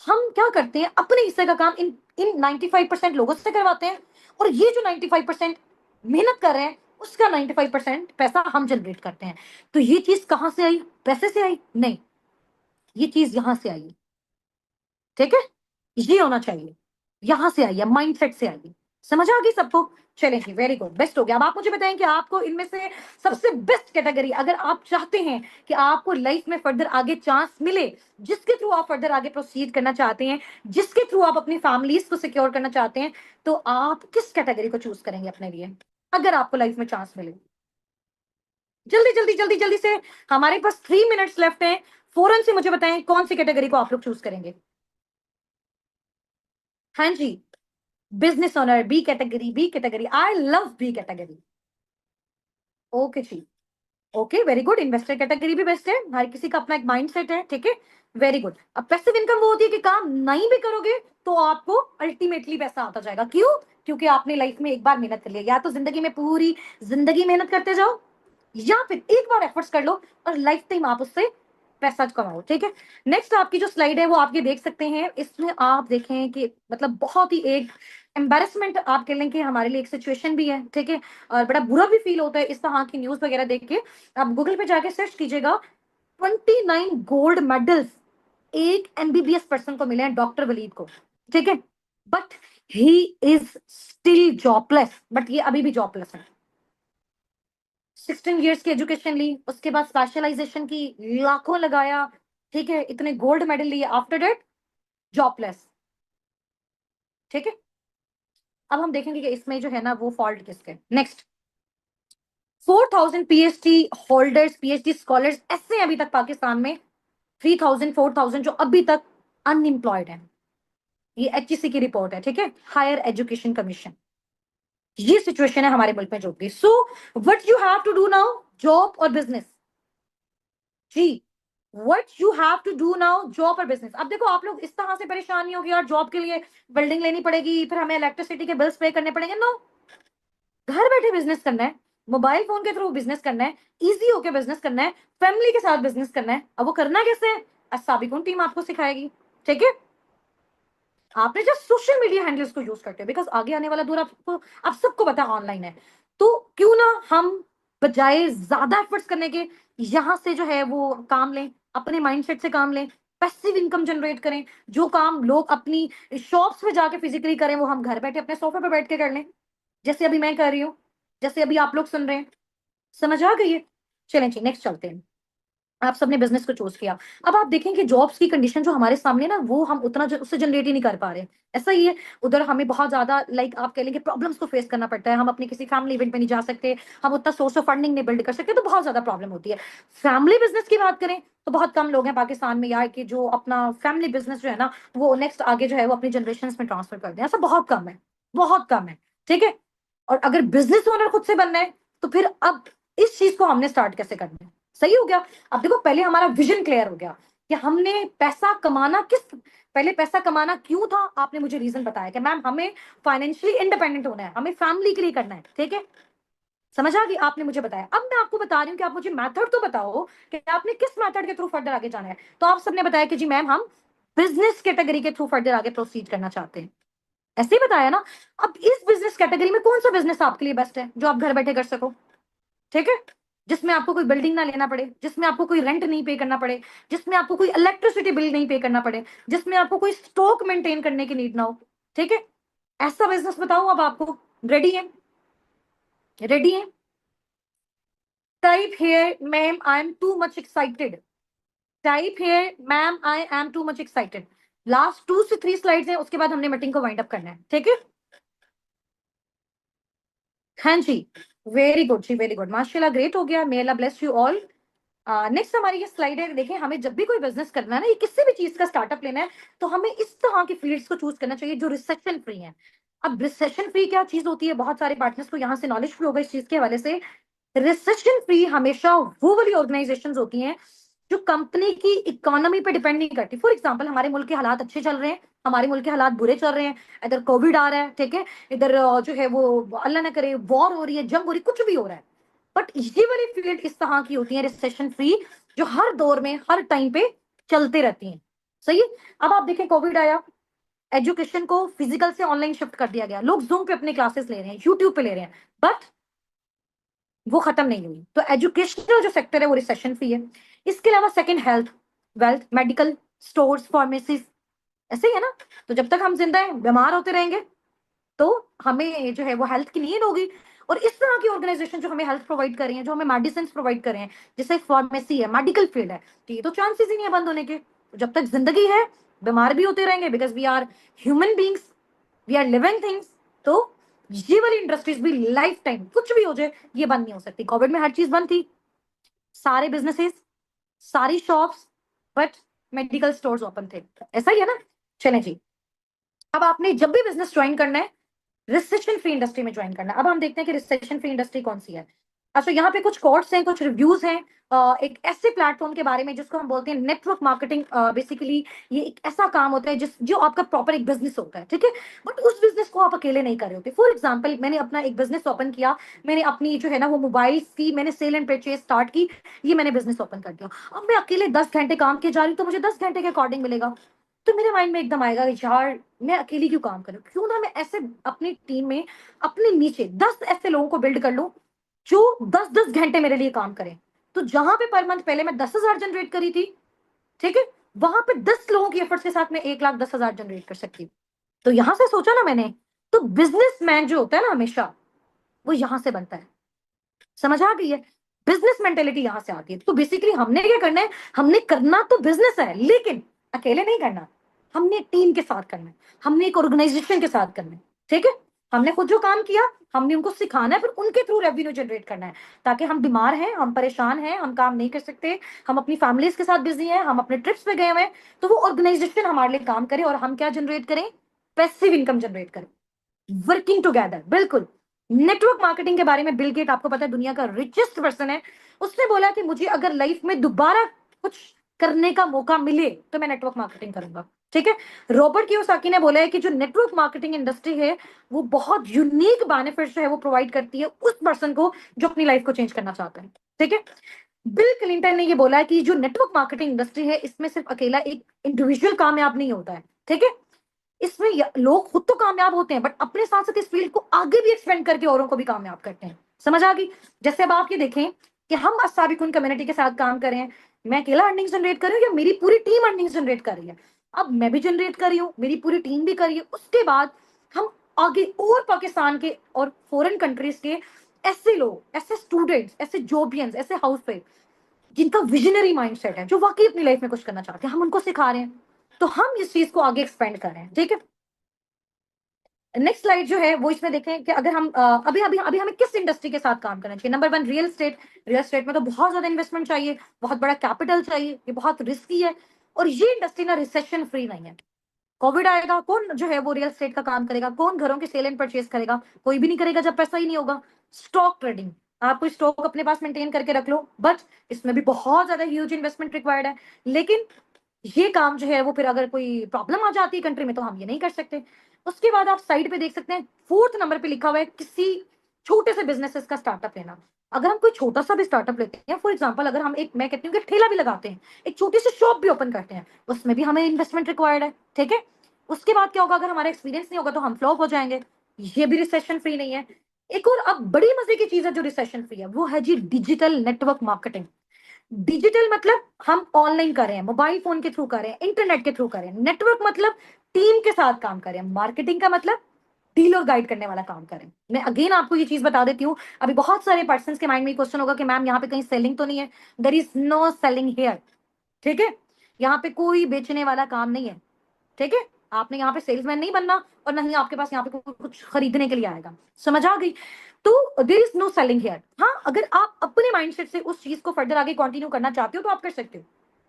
हम क्या करते हैं, अपने हिस्से का काम इन इन 95% लोगों से करवाते हैं, और ये जो 95% मेहनत कर रहे हैं, उसका 95% पैसा हम जनरेट करते हैं। तो ये चीज कहां से आई? पैसे से आई? नहीं, ये चीज यहां से आई, ठीक है। ये होना चाहिए, यहां से आई है, माइंडसेट से आई है। समझ आ गई सबको? चलेंगे, वेरी गुड, बेस्ट हो गया। अब आप मुझे बताएं कि आपको इनमें से सबसे बेस्ट कैटेगरी, अगर आप चाहते हैं कि आपको लाइफ में फर्दर आगे चांस मिले, जिसके थ्रू आप फर्दर आगे प्रोसीड करना चाहते हैं, जिसके थ्रू आप अपनी फैमिलीज को सिक्योर करना चाहते हैं, तो आप किस कैटेगरी को चूज करेंगे अपने लिए, अगर आपको लाइफ में चांस मिले? जल्दी जल्दी जल्दी जल्दी से, हमारे पास 3 मिनट्स लेफ्ट हैं। फौरन से मुझे बताएं कौन सी कैटेगरी को आप लोग चूज करेंगे। हाँ जी, business owner, B category, B category, I love B category. Okay जी, okay, very good. Investor category भी बेस्ट है, हर किसी का अपना एक माइंडसेट है, ठीक है, वेरी गुड। अब पैसिव इनकम वो होती है कि काम नहीं भी करोगे तो आपको अल्टीमेटली पैसा आता जाएगा। क्यों? क्योंकि आपने लाइफ में एक बार मेहनत कर लिया, या तो जिंदगी में पूरी जिंदगी मेहनत करते जाओ, या फिर एक बार एफर्ट्स कर लो और लाइफ टाइम आप उससे पैसा कमाओ, ठीक है। नेक्स्ट आपकी जो स्लाइड है वो आप ये देख सकते हैं, इसमें आप देखें कि मतलब बहुत ही एक एम्बेरसमेंट आप कह लें कि हमारे लिए एक सिचुएशन भी है, ठीक है, और बड़ा बुरा भी फील होता है इस तरह की न्यूज वगैरह देख के। आप गूगल पे जाके सर्च कीजिएगा, 29 गोल्ड मेडल्स एक एमबीबीएस पर्सन को मिले हैं, डॉक्टर वलीद को, ठीक है। But he is still jobless, but ये अभी भी जॉबलेस है। 16 ईयर्स की एजुकेशन ली, उसके बाद स्पेशलाइजेशन की, लाखों लगाया, ठीक है, इतने गोल्ड मेडल लिए, आफ्टर डेट जॉबलेस, ठीक है। अब हम देखेंगे कि इसमें जो है ना वो फॉल्ट किसके। Next, 4000 PhD holders, PhD scholars ऐसे अभी तक पाकिस्तान में, 3000 4000 जो अभी तक अनएम्प्लॉयड है। ये एचईसी की रिपोर्ट है, ठीक है, हायर एजुकेशन कमीशन। ये सिचुएशन है हमारे मुल्क में जो भी। So what you have to do now, job और बिजनेस जी, what you have to do now, job और बिजनेस। अब देखो, आप लोग इस तरह से परेशान नहीं हो कि यार जॉब के लिए बिल्डिंग लेनी पड़ेगी, फिर हमें इलेक्ट्रिसिटी के बिल्स पे करने पड़ेंगे। नो, घर बैठे बिजनेस करना है, मोबाइल फोन के थ्रू बिजनेस करना है, इजी होके बिजनेस करना है, फैमिली के साथ बिजनेस करना है। अब वो करना कैसे है, असाबिकुन टीम आपको सिखाएगी, ठीक है। आपने जस्ट सोशल मीडिया हैंडल्स को यूज करते हैं, बिकॉज आगे आने वाला दौर आपको, आप सबको पता है, ऑनलाइन है। तो क्यों ना हम बजाय ज्यादा एफर्ट्स करने के, यहां से जो है वो काम लें, अपने माइंडसेट से काम लें, पैसिव इनकम जनरेट करें। जो काम लोग अपनी शॉप्स पे जाके फिजिकली करें, वो हम घर बैठे अपने सोफे पे बैठ के कर लें, जैसे अभी मैं कर रही हूँ, जैसे अभी आप लोग सुन रहे हैं। समझ आ गई है? चलें जी, नेक्स्ट चलते हैं। आप सबने बिजनेस को चूज किया। अब आप देखें कि जॉब्स की कंडीशन जो हमारे सामने ना, वो हम उतना उससे जनरेट ही नहीं कर पा रहे। ऐसा ही है, उधर हमें बहुत ज्यादा लाइक आप कह लेंगे प्रॉब्लम्स को फेस करना पड़ता है। हम अपनी किसी फैमिली इवेंट में नहीं जा सकते, हम उतना सोर्स ऑफ फंडिंग नहीं बिल्ड कर सकते, तो बहुत ज्यादा प्रॉब्लम होती है। फैमिली बिजनेस की बात करें तो बहुत कम लोग हैं पाकिस्तान में यार कि जो अपना फैमिली बिजनेस जो है ना, वो नेक्स्ट आगे जो है वो अपनी जनरेशन में ट्रांसफर कर दें। ऐसा बहुत कम है, बहुत कम है। ठीक है। और अगर बिजनेस ओनर खुद से बनना है तो फिर अब इस चीज को हमने स्टार्ट कैसे करना है? सही हो गया। अब देखो, पहले हमारा विजन क्लियर हो गया कि हमने पैसा कमाना पहले पैसा कमाना क्यों था, आपने मुझे रीजन बताया कि मैम हमें फाइनेंशियली इंडिपेंडेंट होना है, हमें फैमिली के लिए करना है। ठीक है, समझ आ गई, आपने मुझे बताया। अब मैं आपको बता रही हूँ कि आप मुझे मेथड तो बताओ कि आपने किस मेथड के थ्रू फर्दर आगे जाना है। तो आप सबने बताया कि जी मैम हम बिजनेस कैटेगरी के थ्रू फर्दर आगे प्रोसीड करना चाहते हैं। ऐसे ही बताया ना। अब इस बिजनेस कैटेगरी में कौन सा बिजनेस आपके लिए बेस्ट है जो आप घर बैठे कर सको? ठीक है, जिसमें आपको कोई बिल्डिंग ना लेना पड़े, जिसमें आपको कोई रेंट नहीं पे करना पड़े, जिसमें आपको कोई इलेक्ट्रिसिटी बिल नहीं पे करना पड़े, जिसमें आपको कोई स्टॉक मेंटेन करने की नीड ना हो। ठीक है, ऐसा बिजनेस बताऊं अब आपको? रेडी है? रेडी है? Type here ma'am I M too much excited. Type here ma'am I M too much excited. Last 2 से 3 स्लाइड्स हैं, उसके बाद हमने मीटिंग को वाइंड अप करना है। ठीक है। हाँ जी, वेरी गुड जी, वेरी गुड, माशाल्लाह, ग्रेट हो गया। मे अल्लाह ब्लेस यू ऑल। नेक्स्ट हमारी ये स्लाइड है। देखें, हमें जब भी कोई बिजनेस करना है ना, ये किसी भी चीज का स्टार्टअप लेना है, तो हमें इस तरह की फील्ड्स को चूज करना चाहिए जो रिसेशन फ्री है। अब रिसेशन फ्री क्या चीज होती है? बहुत सारे पार्टनर्स को यहाँ से नॉलेज फ्री होगा इस चीज के हवाले से। रिसेशन फ्री हमेशा वो वाली ऑर्गेनाइजेशंस होती हैं जो कंपनी की इकोनॉमी पे डिपेंड नहीं करती। फॉर एग्जांपल, हमारे मुल्क के हालात अच्छे चल रहे हैं, हमारे मुल्क के हालात बुरे चल रहे हैं, इधर कोविड आ रहा है, ठीक है, इधर जो है वो अल्लाह ना करे वॉर हो रही है, जंग हो रही है, कुछ भी हो रहा है। बट ये वाली फील्ड इस तरह की होती है रिसेशन फ्री, जो हर दौर में हर टाइम पे चलते रहती हैं। सही है। अब आप देखें, कोविड आया, एजुकेशन को फिजिकल से ऑनलाइन शिफ्ट कर दिया गया, लोग जूम पे अपने क्लासेस ले रहे हैं, यूट्यूब पे ले रहे हैं, बट वो खत्म नहीं हुई। तो एजुकेशनल जो सेक्टर है वो रिसेशन फ्री है। इसके अलावा second, health, wealth, medical, stores, pharmacies, ऐसे ही है ना। तो जब तक हम जिंदा हैं, बीमार होते रहेंगे, तो हमें जो है वो हेल्थ की नीड होगी। और इस तरह की ऑर्गेनाइजेशन जो हमें हेल्थ प्रोवाइड कर रही है, जो हमें मेडिसिन प्रोवाइड कर रहे हैं, जैसे फार्मेसी है, मेडिकल फील्ड है, तो ये तो चांसेस ही नहीं है बंद होने के। तो जब तक जिंदगी है, बीमार भी होते रहेंगे, because we are human beings, we are living things. तो ये वाली इंडस्ट्रीज भी लाइफ टाइम कुछ भी हो जाए, ये बंद नहीं हो सकती। कोविड में हर चीज बंद थी, सारे बिजनेसेस, सारी shops, but medical stores open थे। ऐसा ही है ना। चलें जी, अब आपने जब भी बिजनेस ज्वाइन करना है, रिसेशन फ्री इंडस्ट्री में ज्वाइन करना है। अब हम देखते हैं कि रिसेशन फ्री इंडस्ट्री कौन सी है। अच्छा, यहाँ पे कुछ कोट्स हैं, कुछ रिव्यूज हैं, एक ऐसे प्लेटफॉर्म के बारे में जिसको हम बोलते हैं नेटवर्क मार्केटिंग। बेसिकली ये एक ऐसा काम होता है जो आपका प्रॉपर एक बिजनेस होता है। ठीक है, बट उस बिजनेस को आप अकेले नहीं कर रहे होते। फॉर एग्जाम्पल, मैंने अपना एक बिजनेस ओपन किया, मैंने अपनी जो है ना वो मोबाइल की मैंने सेल एंड परचेज स्टार्ट की, ये मैंने बिजनेस ओपन कर दिया। अब मैं अकेले 10 घंटे काम किए जा रही हूँ, तो मुझे 10 घंटे के अकॉर्डिंग मिलेगा। तो मेरे माइंड में एकदम आएगा कि यार मैं अकेली क्यों काम करूं, क्यों ना मैं ऐसे अपनी टीम में अपने नीचे 10 ऐसे लोगों को बिल्ड कर लूं जो 10-10 घंटे मेरे लिए काम करें। तो जहां पे पर मंथ पहले मैं 10,000 जनरेट करी थी, ठीक है, वहां पे 10 लोगों की एफर्ट्स के साथ मैं 1,10,000 जनरेट कर सकती हूँ। तो यहां से सोचा ना मैंने, तो बिजनेसमैन जो होता है ना, हमेशा वो यहां से बनता है। समझ आ गई है? बिजनेस मेंटेलिटी यहां से आती है। तो बेसिकली हमने क्या करना है, हमने करना तो बिजनेस है, लेकिन अकेले नहीं करना, हमने टीम के साथ करना है, हमने एक ऑर्गेनाइजेशन के साथ करना है। ठीक है, हमने खुद जो काम किया, हमने उनको सिखाना है, फिर उनके थ्रू रेवेन्यू जनरेट करना है। ताकि हम बीमार हैं, हम परेशान हैं, हम काम नहीं कर सकते, हम अपनी फैमिलीज के साथ बिजी हैं, हम अपने ट्रिप्स पे गए हुए हैं, तो वो ऑर्गेनाइजेशन हमारे लिए काम करे और हम क्या जनरेट करें? पैसिव इनकम जनरेट करें, वर्किंग टुगेदर। बिल्कुल। नेटवर्क मार्केटिंग के बारे में बिल गेट, आपको पता है, दुनिया का रिचेस्ट पर्सन है, उसने बोला कि मुझे अगर लाइफ में दोबारा कुछ करने का मौका मिले तो मैं नेटवर्क मार्केटिंग करूंगा। ठीक है। रॉबर्ट कियोसाकी ने बोला है कि जो नेटवर्क मार्केटिंग इंडस्ट्री है, वो बहुत यूनिक बेनिफिट जो है वो प्रोवाइड करती है उस पर्सन को जो अपनी लाइफ को चेंज करना चाहता है। ठीक है। बिल क्लिंटन ने ये बोला है कि जो नेटवर्क मार्केटिंग इंडस्ट्री है, इसमें सिर्फ अकेला एक इंडिविजुअल कामयाब नहीं होता है। ठीक है, इसमें लोग खुद तो कामयाब होते हैं, बट अपने साथ साथ इस फील्ड को आगे भी एक्सपेंड करके औरों को भी कामयाब करते हैं। समझ आ गई? जैसे अब आप ये देखें कि हम अस्साबिकुन कम्युनिटी के साथ काम कर रहे हैं, मैं अकेला अर्निंग जनरेट कर रही हूँ या मेरी पूरी टीम अर्निंग जनरेट कर रही है? अब मैं भी जनरेट कर रही हूँ, मेरी पूरी टीम भी कर रही है, उसके बाद हम आगे और पाकिस्तान के और फॉरेन कंट्रीज के ऐसे लोग, ऐसे स्टूडेंट्स, ऐसे जॉबियंस, ऐसे हाउस वाइफ, जिनका विजनरी माइंडसेट है, जो वाकई अपनी लाइफ में कुछ करना चाहते हैं, हम उनको सिखा रहे हैं। तो हम इस चीज को आगे एक्सपेंड कर रहे हैं, ठीक है। नेक्स्ट स्लाइड जो है वो इसमें देखें कि अगर हम अभी अभी अभी हमें किस इंडस्ट्री के साथ काम करना चाहिए। Number one, real estate. Real estate में तो बहुत ज्यादा इन्वेस्टमेंट चाहिए, बहुत बड़ा कैपिटल चाहिए, ये बहुत रिस्की है, और ये इंडस्ट्री ना रिसेशन फ्री नहीं है। कोविड आएगा, कौन जो है वो रियल एस्टेट का काम करेगा, कौन घरों के सेल एंड परचेज करेगा, कोई भी नहीं करेगा जब पैसा ही नहीं होगा। स्टॉक ट्रेडिंग, आप कोई स्टॉक अपने पास मेंटेन करके रख लो, बट इसमें भी बहुत ज्यादा ह्यूज इन्वेस्टमेंट रिक्वायर्ड है। लेकिन ये काम जो है वो फिर अगर कोई प्रॉब्लम आ जाती है कंट्री में तो हम ये नहीं कर सकते। उसके बाद आप साइड पे देख सकते हैं, फोर्थ नंबर पे लिखा हुआ है किसी छोटे से बिजनेसेस का स्टार्टअप लेना। अगर हम कोई छोटा सा भी स्टार्टअप लेते हैं, फॉर एग्जांपल अगर हम एक, मैं कहती हूँ कि ठेला भी लगाते हैं, एक छोटी सी शॉप भी ओपन करते हैं, उसमें भी हमें इन्वेस्टमेंट रिक्वायर्ड है, ठीक है। उसके बाद क्या होगा, अगर हमारा एक्सपीरियंस नहीं होगा तो हम फ्लॉप हो जाएंगे। ये भी रिसेशन फ्री नहीं है। एक और अब बड़ी मजे की चीज है जो रिसेशन फ्री है, वो है जी डिजिटल नेटवर्क मार्केटिंग। डिजिटल मतलब हम ऑनलाइन कर रहे हैं, मोबाइल फोन के थ्रू कर रहे हैं, इंटरनेट के थ्रू कर रहे हैं। नेटवर्क मतलब टीम के साथ काम कर रहे हैं। मार्केटिंग का मतलब डील और गाइड करने वाला काम करें। मैं अगेन आपको ये चीज बता देती हूँ, अभी बहुत सारे पर्सन के माइंड में क्वेश्चन होगा कि मैम यहाँ पे कहीं सेलिंग तो नहीं है। There is no selling here, ठीक है। यहाँ पे कोई बेचने वाला काम नहीं है, ठीक है। आपने यहाँ पे सेल्समैन नहीं बनना, और नहीं आपके पास यहाँ पे कुछ खरीदने के लिए आएगा, समझ आ गई। तो there is no selling here. हाँ, अगर आप अपने माइंडसेट से उस चीज को फर्दर आगे कंटिन्यू करना चाहते हो तो आप कर सकते हो,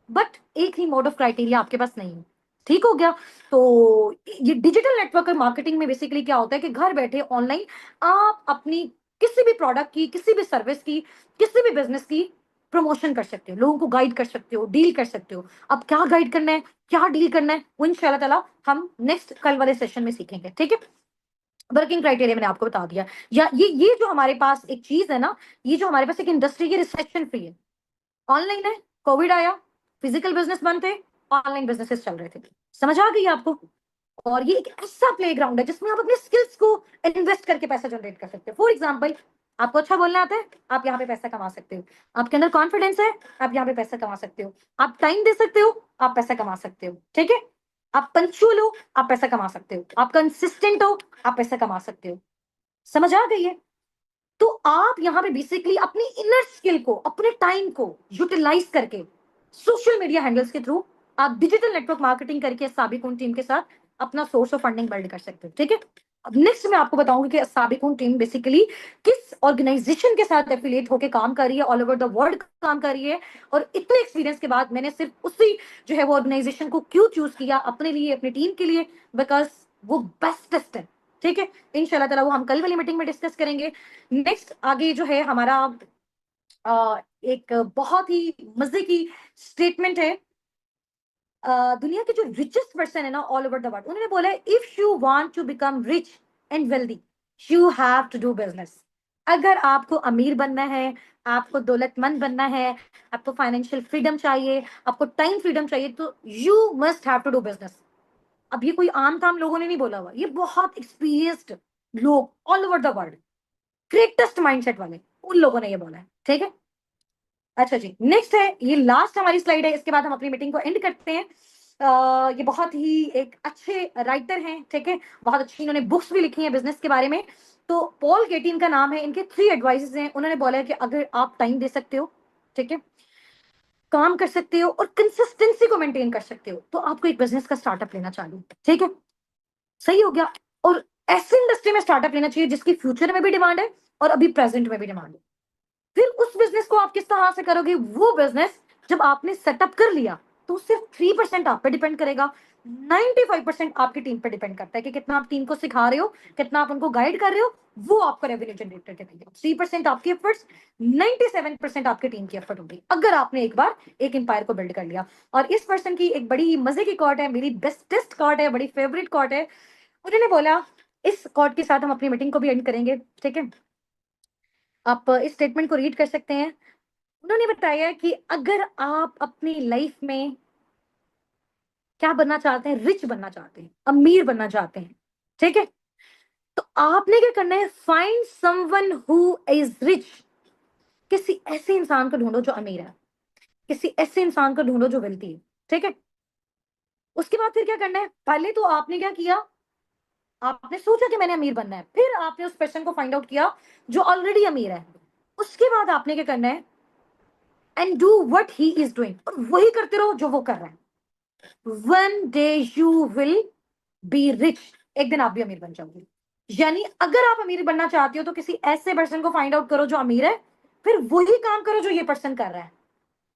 बट एक ही मोड ऑफ क्राइटेरिया आपके पास नहीं है, ठीक हो गया। तो ये डिजिटल नेटवर्क मार्केटिंग में बेसिकली क्या होता है कि घर बैठे ऑनलाइन आप अपनी किसी भी प्रोडक्ट की, किसी भी सर्विस की, किसी भी बिजनेस की प्रमोशन कर सकते हो, लोगों को गाइड कर सकते हो, डील कर सकते हो। अब क्या गाइड करना है, क्या डील करना है, वो इंशाल्लाह ताला हम नेक्स्ट कल वाले सेशन में सीखेंगे, ठीक है। वर्किंग क्राइटेरिया मैंने आपको बता दिया। या ये जो हमारे पास एक चीज है ना, ये जो हमारे पास एक इंडस्ट्री की रिसेशन फ्री है, ऑनलाइन है, कोविड आया, फिजिकल बिजनेस बंद थे, ऑनलाइन बिजनेसेस चल रहे थे, समझ आ गई आपको। और ये एक ऐसा प्लेग्राउंड है जिसमें आप अपने स्किल्स को इन्वेस्ट करके पैसा जनरेट कर सकते हो। फॉर एग्जाम्पल, आपको अच्छा बोलना आता है, आप यहाँ पे पैसा कमा सकते हो। आपके अंदर कॉन्फिडेंस है, आप यहाँ पे पैसा कमा सकते हो। आप टाइम दे सकते हो, आप पैसा कमा सकते हो, ठीक है। आप पंचुअल हो, आप पैसा कमा सकते हो। आप कंसिस्टेंट हो, आप पैसा कमा सकते हो, समझ आ गई है। तो आप यहाँ पे बेसिकली अपनी इनर स्किल को, अपने टाइम को यूटिलाइज करके सोशल मीडिया हैंडल्स के थ्रू आप डिजिटल नेटवर्क मार्केटिंग करके साबिकुन टीम के साथ अपना सोर्स ऑफ फंडिंग बिल्ड कर सकते हो, ठीक है। अब नेक्स्ट मैं आपको बताऊंगी कि साबिकुन टीम बेसिकली किस ऑर्गेनाइजेशन के साथ एफिलिएट होकर काम कर रही है, ऑल ओवर द वर्ल्ड काम कर रही है। और इतने एक्सपीरियंस के बाद मैंने सिर्फ उसी जो है वो ऑर्गेनाइजेशन को क्यों चूज किया अपने लिए, अपनी टीम के लिए, बिकॉज वो बेस्टेस्ट है, ठीक है। इंशाल्लाह ताला वो हम कल वाली मीटिंग में डिस्कस करेंगे। नेक्स्ट आगे जो है हमारा एक बहुत ही मजे की स्टेटमेंट है। दुनिया के जो रिचेस्ट पर्सन है ना ऑल ओवर द वर्ल्ड, उन्होंने बोला है if you want to become rich and wealthy you have to do business. अगर आपको अमीर बनना है, आपको दौलतमंद बनना है, आपको फाइनेंशियल फ्रीडम चाहिए, आपको टाइम फ्रीडम चाहिए, तो you must have to do business. अब ये कोई आम ताम लोगों ने नहीं बोला हुआ, ये बहुत एक्सपीरियंस्ड लोग all over the world, greatest mindset वाले, उन लोगों ने ये बोला है, ठीक है। अच्छा जी, नेक्स्ट है, ये लास्ट हमारी स्लाइड है, इसके बाद हम अपनी मीटिंग को एंड करते हैं। ये बहुत ही एक अच्छे राइटर हैं, ठीक है, बहुत अच्छी इन्होंने बुक्स भी लिखी हैं बिजनेस के बारे में। तो पॉल गेटी इनका नाम है, इनके 3 एडवाइसेस हैं। उन्होंने बोला है कि अगर आप टाइम दे सकते हो, ठीक है, काम कर सकते हो और कंसिस्टेंसी को मेंटेन कर सकते हो, तो आपको एक बिजनेस का स्टार्टअप लेना चाहिए, ठीक है। सही हो गया। और ऐसी इंडस्ट्री में स्टार्टअप लेना चाहिए जिसकी फ्यूचर में भी डिमांड है और अभी प्रेजेंट में भी डिमांड है। फिर उस बिजनेस को आप किस तरह से करोगे, वो बिजनेस जब आपने सेटअप कर लिया तो सिर्फ 3% आप पे डिपेंड करेगा, 95% आपकी टीम पे डिपेंड करता है कि कितना आप टीम को सिखा रहे हो, कितना आप उनको गाइड कर रहे हो, वो आपको रेवेन्यू जनरेट करके देंगे। 3% आपकी एफर्ट्स, 97% आपकी टीम की एफर्ट होगी, अगर आपने एक बार एक एम्पायर को बिल्ड कर लिया। और इस पर्सन की एक बड़ी मजे की कॉट है, मेरी बेस्टेस्ट कॉट है, बड़ी फेवरेट कॉट है। उन्होंने बोला, इस कॉट के साथ हम अपनी मीटिंग को भी एंड करेंगे, ठीक है। आप इस स्टेटमेंट को रीड कर सकते हैं। उन्होंने बताया कि अगर आप अपनी लाइफ में क्या बनना चाहते हैं, रिच बनना चाहते हैं, अमीर बनना चाहते हैं, ठीक है, तो आपने क्या करना है, find someone who is rich. किसी ऐसे इंसान को ढूंढो जो अमीर है, किसी ऐसे इंसान को ढूंढो जो वेल्थी है, ठीक है। उसके बाद फिर क्या करना है, पहले तो आपने क्या किया, आपने सोचा कि मैंने अमीर बनना है, फिर आपने उस पर्सन को फाइंड आउट किया जो ऑलरेडी अमीर है। उसके बाद आपने क्या करना है, and do what he is doing, और वही करते रहो जो वो कर रहा है. One day you will be rich. एक दिन आप भी अमीर बन जाओगे. यानी अगर आप अमीर बनना चाहते हो तो किसी ऐसे पर्सन को फाइंड आउट करो जो अमीर है, फिर वही काम करो जो ये पर्सन कर रहा है.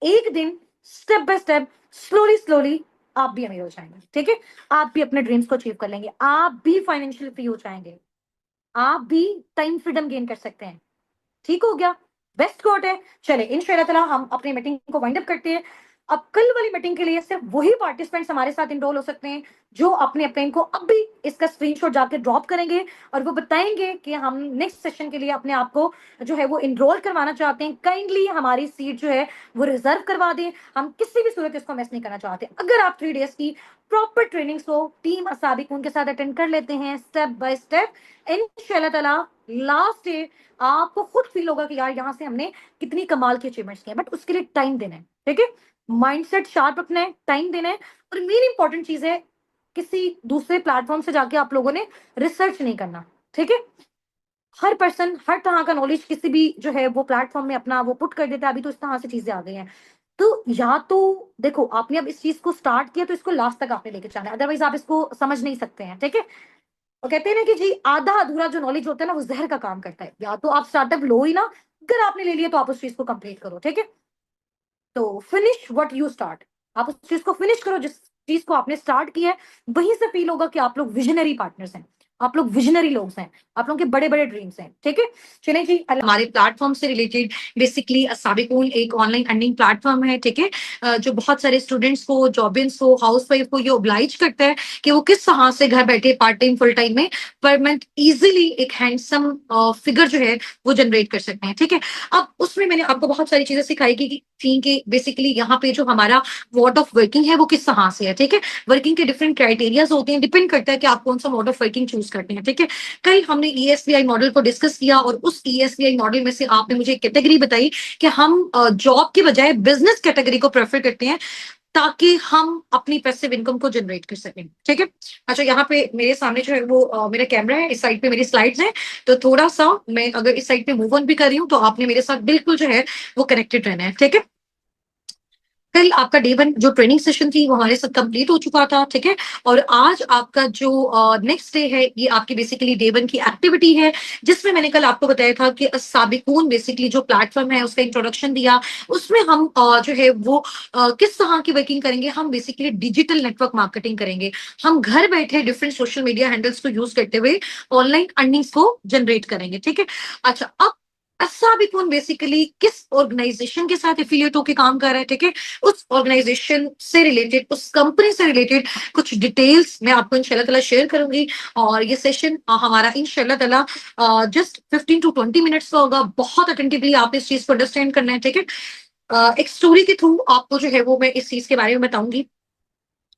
एक दिन step by step, slowly slowly आप भी अमीर हो जाएंगे. ठीक है, आप भी अपने ड्रीम्स को अचीव कर लेंगे, आप भी फाइनेंशियल फ्री हो जाएंगे, आप भी टाइम फ्रीडम गेन कर सकते हैं. ठीक हो गया, बेस्ट कोट है. चले इंशाल्लाह हम अपनी मीटिंग को वाइंड अप करते हैं. अब कल वाली मीटिंग के लिए सिर्फ वही पार्टिसिपेंट्स हमारे साथ इनरोल हो सकते हैं जो अपने अपने को अब भी इसका स्क्रीनशॉट जाके ड्रॉप करेंगे और वो बताएंगे कि हम नेक्स्ट सेशन के लिए अपने आप को जो है वो इनरोल करवाना चाहते हैं. काइंडली हमारी सीट जो है वो रिजर्व करवा दें. हम किसी भी सूरत इसको मिस नहीं करना चाहते. अगर आप 3 डेज की प्रॉपर ट्रेनिंग्स को टीम असाबिक उनके साथ अटेंड कर लेते हैं स्टेप बाय स्टेप, इंशाल्लाह ताला लास्ट डे आपको खुद फील होगा कि यार यहाँ से हमने कितनी कमाल की अचीवमेंट्स की. बट उसके लिए टाइम देना है. ठीक है, माइंडसेट शार्प रखना है, टाइम देना है. और मेन इंपॉर्टेंट चीज है, किसी दूसरे प्लेटफॉर्म से जाके आप लोगों ने रिसर्च नहीं करना. ठीक है, हर पर्सन हर तरह का नॉलेज किसी भी जो है वो प्लेटफॉर्म में अपना वो पुट कर देता है. अभी तो इस तरह से चीजें आ गई हैं. तो या तो देखो आपने अब इस चीज को स्टार्ट किया तो इसको लास्ट तक आपने लेके जाना है, अदरवाइज आप इसको समझ नहीं सकते हैं. ठीक है, और कहते हैं ना कि जी आधा अधूरा जो नॉलेज होता है ना वो जहर का काम करता है. या तो आप स्टार्टअप लो ही ना, अगर आपने ले लिया तो आप उस चीज को कंप्लीट करो. ठीक है, तो फिनिश व्हाट यू स्टार्ट. आप उस चीज को फिनिश करो जिस चीज को आपने स्टार्ट किया है. वहीं से फील होगा कि आप लोग विजनरी पार्टनर्स हैं, आप लोग विजनरी लोग हैं, आप लोगों के बड़े बड़े ड्रीम्स हैं. ठीक है, चलें जी. हमारे प्लेटफॉर्म से रिलेटेड बेसिकली साबिकून एक ऑनलाइन अर्निंग प्लेटफॉर्म है. ठीक है, जो बहुत सारे स्टूडेंट्स को, जॉबिन्स को, हाउसवाइफ को ये ओब्लाइज करता है कि वो किस तरह से घर बैठे पार्ट टाइम फुल टाइम में पर मंथ इजिली एक हैंडसम फिगर जो है वो जनरेट कर सकते हैं. ठीक है, अब उसमें मैंने आपको बहुत सारी चीजें सिखाई थी कि बेसिकली यहाँ पे जो हमारा मोड ऑफ वर्किंग है वो किस तरह से है. ठीक है, वर्किंग के डिफरेंट क्राइटेरियाज होते हैं, डिपेंड करता है कि आप कौन सा मोड ऑफ वर्किंग चूज करते हैं. ठीक है, कल हमने ईएसबीआई मॉडल को डिस्कस किया और उस ईएसबीआई मॉडल में से आपने मुझे कैटेगरी बताई कि हम जॉब के बजाय बिजनेस कैटेगरी को प्रेफर करते हैं ताकि हम अपनी पैसिव इनकम को जनरेट कर सकें. ठीक है, अच्छा यहाँ पे मेरे सामने जो है वो मेरा कैमरा है, इस साइड पे मेरी स्लाइड्स हैं, तो थोड़ा सा मैं अगर इस साइड पे मूव ऑन भी कर रही हूँ तो आपने मेरे साथ बिल्कुल जो है वो कनेक्टेड रहना है. ठीक है, कल आपका डे 1 जो ट्रेनिंग सेशन थी वो हमारे साथ कंप्लीट हो चुका था. ठीक है, और आज आपका जो नेक्स्ट डे है ये आपकी बेसिकली डे 1 की एक्टिविटी है, जिसमें मैंने कल आपको बताया था कि साबिकून बेसिकली जो प्लेटफॉर्म है उसका इंट्रोडक्शन दिया. उसमें हम जो है वो किस तरह की वर्किंग करेंगे. हम बेसिकली डिजिटल नेटवर्क मार्केटिंग करेंगे. हम घर बैठे डिफरेंट सोशल मीडिया हैंडल्स को यूज करते हुए ऑनलाइन अर्निंग्स को जनरेट करेंगे. ठीक है, अच्छा अब साबिकून बेसिकली किस ऑर्गेनाइजेशन के साथ एफिलिएट होकर काम कर रहा है. ठीक है, उस ऑर्गेनाइजेशन से रिलेटेड, उस कंपनी से रिलेटेड कुछ डिटेल्स मैं आपको इंशाल्लाह ताला शेयर करूंगी. और ये सेशन हमारा इंशाल्लाह ताला जस्ट 15 to 20 मिनट्स का होगा. बहुत अटेंटिवली आप इस चीज को अंडरस्टैंड करना है. ठीक है, एक स्टोरी के थ्रू आपको जो है वो मैं इस चीज के बारे में बताऊंगी.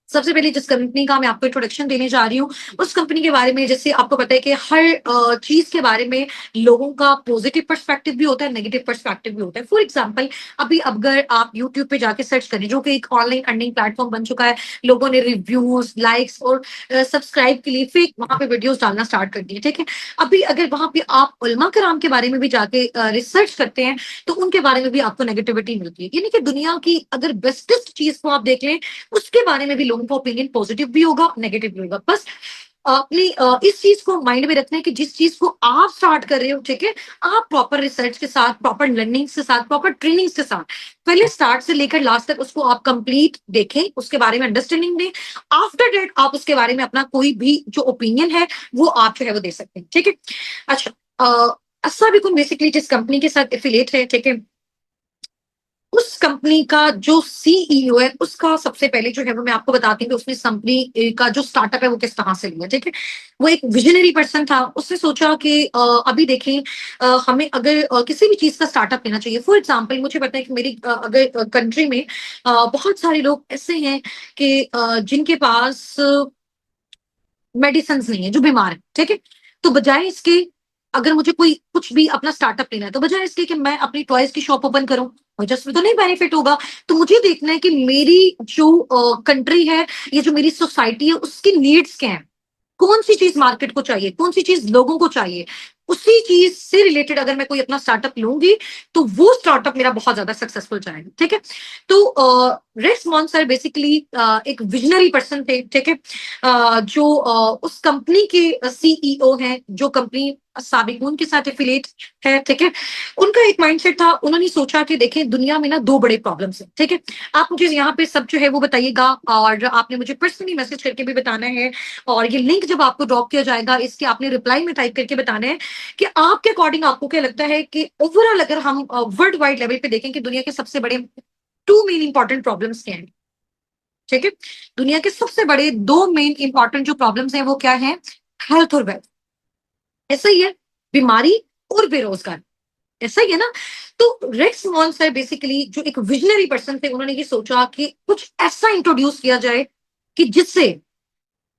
सबसे पहले जिस कंपनी का मैं आपको इंट्रोडक्शन देने जा रही हूँ उस कंपनी के बारे में, जैसे आपको पता है कि हर चीज के बारे में लोगों का पॉजिटिव पर्सपेक्टिव भी होता है, नेगेटिव पर्सपेक्टिव भी होता है. फॉर एग्जांपल अभी अगर आप यूट्यूब पे जाके सर्च करें, जो कि एक ऑनलाइन अर्निंग प्लेटफॉर्म बन चुका है, लोगों ने रिव्यूज, लाइक्स और सब्सक्राइब के लिए फेक वहां पे वीडियोस डालना स्टार्ट कर दिए. ठीक है, अभी अगर वहां पे आप उलमा कराम के बारे में भी जाके रिसर्च करते हैं तो उनके बारे में भी आपको नेगेटिविटी मिलती है. यानी कि दुनिया की अगर बेस्टेस्ट चीज को आप देख लें उसके बारे में भी लोगों का ओपिनियन पॉजिटिव भी होगा, नेगेटिव भी होगा. बस अपनी इस चीज को माइंड में रखना है कि जिस चीज को आप स्टार्ट कर रहे हो, ठीक है, आप प्रॉपर रिसर्च के साथ, प्रॉपर लर्निंग के साथ, प्रॉपर ट्रेनिंग के साथ पहले स्टार्ट से लेकर लास्ट तक उसको आप कंप्लीट देखें, उसके बारे में अंडरस्टैंडिंग दें. आफ्टर डेट आप उसके बारे में अपना कोई भी जो ओपिनियन है वो आप जो है वो दे सकते हैं. ठीक है, अच्छा अस्सा बिकुन बेसिकली जिस कंपनी के साथ एफिलिएट है, ठीक है, उस कंपनी का जो सीईओ है उसका सबसे पहले जो है वो मैं आपको बताती हूँ कि उसने कंपनी का जो स्टार्टअप है वो किस तरह से लिया. ठीक है, वो एक विजनरी पर्सन था. उसने सोचा कि अभी देखें हमें अगर किसी भी चीज का स्टार्टअप लेना चाहिए. फॉर एग्जांपल मुझे पता है कि मेरी अगर कंट्री में बहुत सारे लोग ऐसे हैं कि जिनके पास मेडिसिन नहीं है, जो बीमार है. ठीक है, तो बजाय इसके अगर मुझे कोई कुछ भी अपना स्टार्टअप लेना है तो बजाय इसके कि मैं अपनी टॉयज की शॉप ओपन करूं, मुझे इसमें तो नहीं बेनिफिट होगा. तो मुझे देखना है कि मेरी जो कंट्री है, ये जो मेरी सोसाइटी है, उसकी नीड्स क्या है, कौन सी चीज मार्केट को चाहिए, कौन सी चीज लोगों को चाहिए, उसी चीज से रिलेटेड अगर मैं कोई अपना स्टार्टअप लूंगी तो वो स्टार्टअप मेरा बहुत ज्यादा सक्सेसफुल जाएगा। ठीक है, तो रेक्स मॉन सर बेसिकली एक विजनरी पर्सन थे। ठीक है, जो उस कंपनी के सीईओ हैं, जो कंपनी साबिकून के साथ एफिलिएट है। ठीक है, उनका एक माइंडसेट था, उन्होंने सोचा कि देखें दुनिया में ना दो बड़े प्रॉब्लम्स हैं। ठीक है, आप मुझे यहाँ पे सब जो है वो बताइएगा, और आपने मुझे पर्सनली मैसेज करके भी बताना है, और ये लिंक जब आपको ड्रॉप किया जाएगा इसके आपने रिप्लाई में टाइप करके बताना है कि आपके अकॉर्डिंग आपको क्या लगता है कि ओवरऑल अगर हम वर्ल्ड वाइड लेवल पे देखें कि दुनिया के सबसे बड़े टू मेन इंपॉर्टेंट प्रॉब्लम्स क्या हैं। ठीक है, दुनिया के सबसे बड़े दो मेन इंपॉर्टेंट जो प्रॉब्लम्स हैं वो क्या है, हेल्थ और वेल्थ। ऐसा ही है, बीमारी और बेरोजगार, ऐसा ही है ना। तो रेक्स मॉन सर बेसिकली जो एक विजनरी पर्सन थे, उन्होंने ये सोचा कि कुछ ऐसा इंट्रोड्यूस किया जाए कि जिससे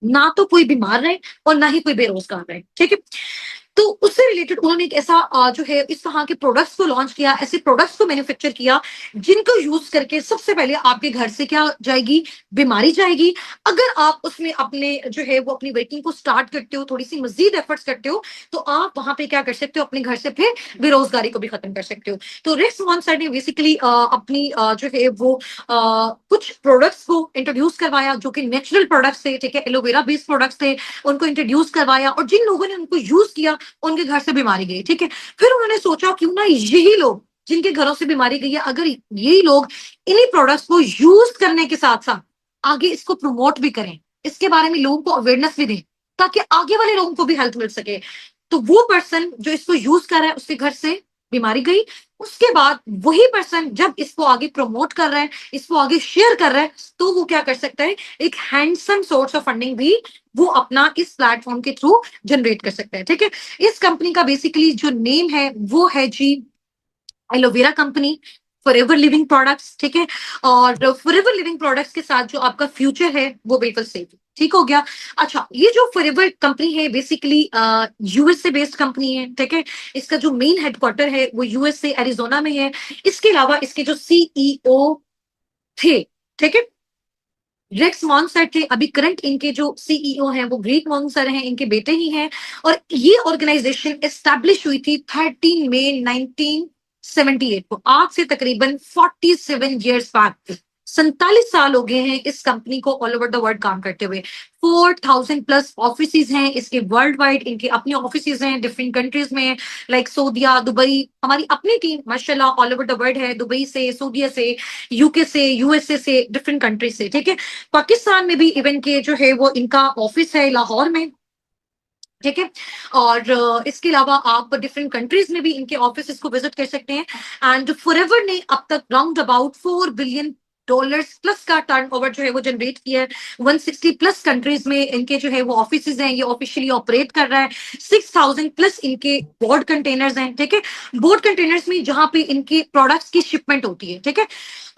ना तो कोई बीमार रहे और ना ही कोई बेरोजगार रहे। ठीक है, तो उससे रिलेटेड उन्होंने एक ऐसा जो है इस तरह के प्रोडक्ट्स को लॉन्च किया, ऐसे प्रोडक्ट्स को मैन्युफैक्चर किया जिनको यूज करके सबसे पहले आपके घर से क्या जाएगी, बीमारी जाएगी। अगर आप उसमें अपने जो है वो अपनी वर्किंग को स्टार्ट करते हो, थोड़ी सी मजीद एफर्ट्स करते हो, तो आप वहां पे क्या कर सकते हो, अपने घर से फिर बेरोजगारी को भी खत्म कर सकते हो। तो रेक्स मॉन सर ने बेसिकली अपनी जो है वो कुछ प्रोडक्ट्स को इंट्रोड्यूस करवाया जो कि नेचुरल प्रोडक्ट्स थे। ठीक है, एलोवेरा बेस्ड प्रोडक्ट्स थे, उनको इंट्रोड्यूस करवाया, और जिन लोगों ने उनको यूज किया उनके घर से बीमारी गई। ठीक है, फिर उन्होंने सोचा क्यों ना यही लोग जिनके घरों से बीमारी गई है, अगर यही लोग इन्हीं प्रोडक्ट्स को यूज करने के साथ साथ आगे इसको प्रमोट भी करें, इसके बारे में लोगों को अवेयरनेस भी दें, ताकि आगे वाले लोगों को भी हेल्थ मिल सके। तो वो पर्सन जो इसको यूज कर रहा है उसके घर से बीमारी गई। उसके बाद वही पर्सन जब इसको आगे प्रमोट कर रहा है, इसको आगे शेयर कर रहा है, तो वो क्या कर सकता है, एक हैंडसम सोर्स ऑफ फंडिंग भी वो अपना इस प्लेटफॉर्म के थ्रू जनरेट कर सकता है। ठीक है, इस कंपनी का बेसिकली जो नेम है वो है जी aloe vera company, forever living products. ठीक है, और फॉरएवर लिविंग प्रोडक्ट्स के साथ जो आपका फ्यूचर है वो बिल्कुल सेफ है। ठीक हो गया। अच्छा, ये जो फॉरएवर कंपनी है बेसिकली यूएसए बेस्ड कंपनी है। ठीक है, इसका जो मेन हेडक्वार्टर है वो यूएसए एरिजोना में है। इसके अलावा इसके जो सीईओ थे, ठीक है, रेक्स मॉन्सर थे, अभी करंट इनके जो सीईओ हैं वो ग्रेग मॉन्सर हैं, इनके बेटे ही हैं। और ये ऑर्गेनाइजेशन एस्टैब्लिश हुई थी 13 मई 1978 को, आज से तकरीबन 47 ईयर्स बाद। 47 साल हो गए हैं इस कंपनी को ऑल ओवर द वर्ल्ड काम करते हुए। 4000 प्लस ऑफिस हैं इसके वर्ल्ड वाइड, इनके अपने ऑफिस हैं डिफरेंट कंट्रीज में, लाइक सऊदीया, दुबई। हमारी अपनी टीम माशाल्लाह ऑल ओवर द वर्ल्ड है, दुबई से, सऊदीया से, यूके से, यूएसए से, डिफरेंट कंट्रीज से। ठीक है, पाकिस्तान में भी इवन के जो है वो इनका ऑफिस है लाहौर में। ठीक है, और इसके अलावा आप डिफरेंट कंट्रीज में भी इनके ऑफिस को विजिट कर सकते हैं। एंड फॉरएवर ने अब तक राउंड अबाउट $4 बिलियन प्लस का टर्नओवर जो है वो जनरेट किया है। 160 प्लस कंट्रीज में इनके जो है वो ऑफिस हैं, ये ऑफिशियली ऑपरेट कर रहा है। 6000 प्लस इनके बोर्ड कंटेनर्स हैं। ठीक है, बोर्ड कंटेनर्स में जहां पे इनके प्रोडक्ट्स की शिपमेंट होती है। ठीक है,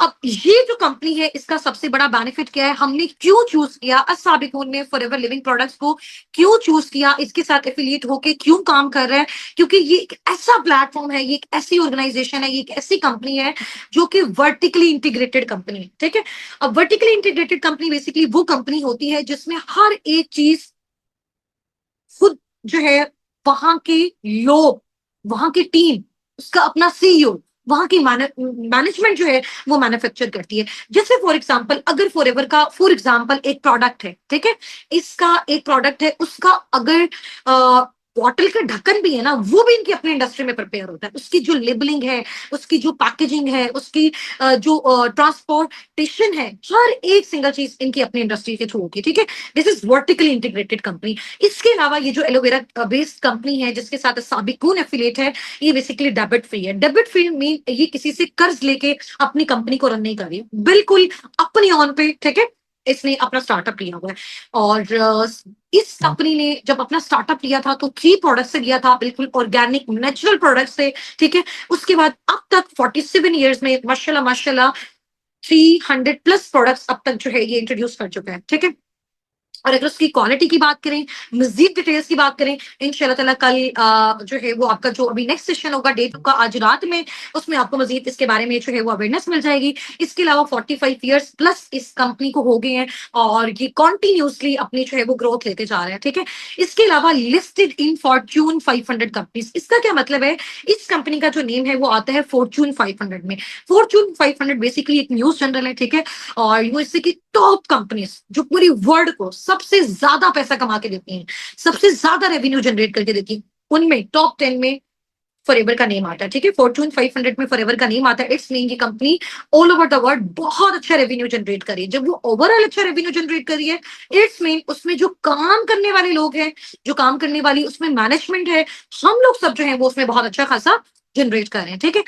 अब ये जो कंपनी है इसका सबसे बड़ा बेनिफिट क्या है, हमने क्यों चूज किया अस्साबिकून ने फॉरएवर लिविंग प्रोडक्ट्स को, क्यों चूज किया, इसके साथ एफिलिएट होके क्यों काम कर रहा है, क्योंकि ये एक ऐसा प्लेटफॉर्म है, ये एक ऐसी ऑर्गेनाइजेशन है, ये एक ऐसी कंपनी है जो कि वर्टिकली इंटीग्रेटेड कंपनी है। ठीक है, अब वर्टिकली इंटीग्रेटेड कंपनी बेसिकली वो कंपनी होती है जिसमें हर एक चीज खुद जो है, वहां के लोग, वहां की टीम, उसका अपना सीईओ, वहां की मैनेजमेंट जो है वो मैन्युफैक्चर करती है। जैसे फॉर एग्जांपल अगर फॉरएवर का फॉर एग्जांपल एक प्रोडक्ट है, ठीक है, इसका एक प्रोडक्ट है, उसका अगर बॉटल का ढक्कन भी है ना, वो भी इनकी अपनी इंडस्ट्री में प्रिपेयर होता है। उसकी जो लेबलिंग है, उसकी जो पैकेजिंग है, उसकी जो ट्रांसपोर्टेशन है, हर एक सिंगल चीज इनकी अपनी इंडस्ट्री के थ्रू होती है। ठीक है, this is vertically integrated company. इसके अलावा ये जो एलोवेरा बेस्ड कंपनी है जिसके साथ साबिकून एफिलिएट है, ये बेसिकली डेबिट फ्री है। डेबिट फ्री मीन ये किसी से कर्ज लेके अपनी कंपनी को रन नहीं कर रही है, बिल्कुल अपनी ऑन पे। ठीक है, इसने अपना स्टार्टअप लिया हुआ है। और इस कंपनी ने जब अपना स्टार्टअप लिया था तो 3 प्रोडक्ट से लिया था, बिल्कुल ऑर्गेनिक नेचुरल प्रोडक्ट से। ठीक है, उसके बाद अब तक 47 ईयर्स में माशाल्लाह माशाल्लाह 300 प्लस प्रोडक्ट्स अब तक जो है ये इंट्रोड्यूस कर चुका है। ठीक है, और अगर उसकी क्वालिटी की बात करें, मजीद डिटेल्स की बात करें, इंशाल्लाह ताला कल जो है वो आपका जो अभी नेक्स्ट सेशन होगा डेट का आज रात में, उसमें आपको मजीद इसके बारे में जो है वो अवेयरनेस मिल जाएगी। इसके अलावा 45 ईयर्स प्लस इस कंपनी को हो गए हैं और ये कॉन्टिन्यूसली अपनी जो है वो ग्रोथ लेते जा रहे हैं, ठीक है। इसके अलावा लिस्टेड इन फॉर्च्यून 500 कंपनीज, इसका क्या मतलब है, इस कंपनी का जो नेम है वो आता है फॉर्च्यून 500 में। फॉर्च्यून 500 बेसिकली एक न्यूज जनरल है, ठीक है, और यूएसए की टॉप कंपनीज जो पूरी वर्ल्ड को सबसे ज्यादा पैसा कमा के देती हैं, सबसे ज्यादा रेवेन्यू जनरेट करके देती हैं, उनमें टॉप 10 में फॉरएवर का नेम आता है, ठीक है। फॉर्च्यून 500 में फॉरएवर का नेम आता है। इट्स मीन की company all over the world बहुत अच्छा रेवेन्यू जनरेट करी है। जब वो ओवरऑल अच्छा रेवेन्यू जनरेट करी है, इट्स मीन उसमें जो काम करने वाले लोग हैं, जो काम करने वाली उसमें मैनेजमेंट है, हम लोग सब जो है वो उसमें बहुत अच्छा खासा जनरेट कर रहे हैं, ठीक है।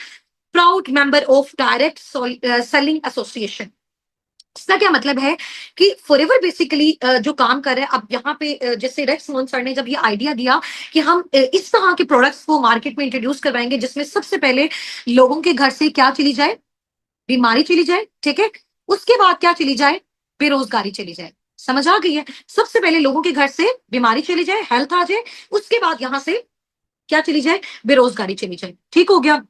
Proud member of direct selling association, इसका क्या मतलब है कि फॉरएवर बेसिकली जो काम कर रहे हैं। अब यहाँ पे जैसे रेक्स मोहन सर ने जब ये आइडिया दिया कि हम इस तरह के प्रोडक्ट्स को मार्केट में इंट्रोड्यूस करवाएंगे जिसमें सबसे पहले लोगों के घर से क्या चली जाए, बीमारी चली जाए, ठीक है, उसके बाद क्या चली जाए, बेरोजगारी चली जाए। समझ आ गई है? सबसे पहले लोगों के घर से बीमारी चली जाए, हेल्थ आ जाए, उसके बाद यहां से क्या चली जाए, बेरोजगारी चली जाए, ठीक हो गया।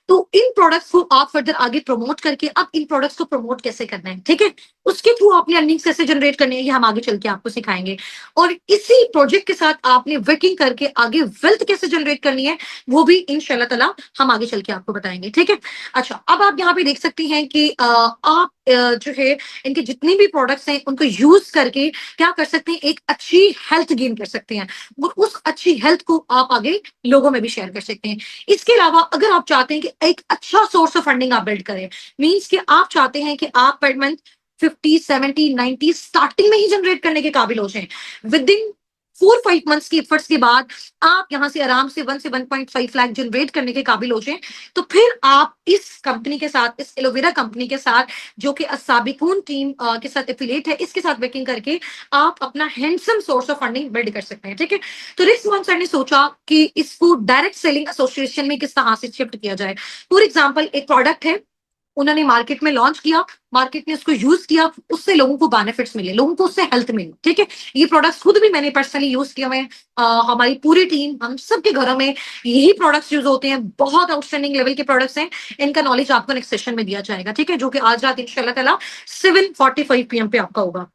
तो इन प्रोडक्ट्स को आप फर्दर आगे प्रमोट करके अब इन प्रोडक्ट्स को प्रमोट कैसे करना है, ठीक है, उसके थ्रू आपने अर्निंग्स कैसे जनरेट करनी है, ये हम आगे चल के आपको सिखाएंगे। और इसी प्रोजेक्ट के साथ आपने वर्किंग करके आगे वेल्थ कैसे जनरेट करनी है, वो भी इंशाल्लाह ताला हम आगे चल के आपको बताएंगे, ठीक है। अच्छा, अब आप यहाँ पे देख सकती हैं कि आप जो है इनके जितने भी प्रोडक्ट्स हैं उनको यूज करके क्या कर सकते हैं, एक अच्छी हेल्थ गेन कर सकते हैं और उस अच्छी हेल्थ को आप आगे लोगों में भी शेयर कर सकते हैं। इसके अलावा अगर आप चाहते हैं कि एक अच्छा सोर्स ऑफ फंडिंग आप बिल्ड करें, मींस कि आप चाहते हैं कि आप पर मंथ 50, 70, 90 स्टार्टिंग में ही जनरेट करने के काबिल हो जाएं, विद इन 4-5 मंथ्स की एफर्ट्स के बाद आप यहां से आराम से 1 से 1.5 लाख जनरेट करने के काबिल हो जाएं, तो फिर आप इस कंपनी के साथ, इस एलोवेरा कंपनी के साथ जो कि असाबिकून टीम के साथ एफिलिएट है, इसके साथ वर्किंग करके आप अपना handsome source of funding build कर सकते हैं, ठीक है। तो रिस्क मोहन सर ने सोचा कि इसको डायरेक्ट सेलिंग एसोसिएशन में किस तरह से शिफ्ट किया जाए। फॉर एग्जाम्पल, एक प्रोडक्ट है, उन्होंने मार्केट में लॉन्च किया, मार्केट ने उसको यूज किया, उससे लोगों को बेनिफिट्स मिले, लोगों को उससे हेल्थ मिली, ठीक है। ये प्रोडक्ट्स खुद भी मैंने पर्सनली यूज किए हुए हैं, हमारी पूरी टीम, हम सबके घरों में यही प्रोडक्ट्स यूज होते हैं, बहुत आउटस्टैंडिंग लेवल के प्रोडक्ट्स हैं। इनका नॉलेज आपको नेक्स्ट सेशन में दिया जाएगा, ठीक है, जो कि आज रात इंशाल्लाह ताला 7:45 PM पे आपका होगा।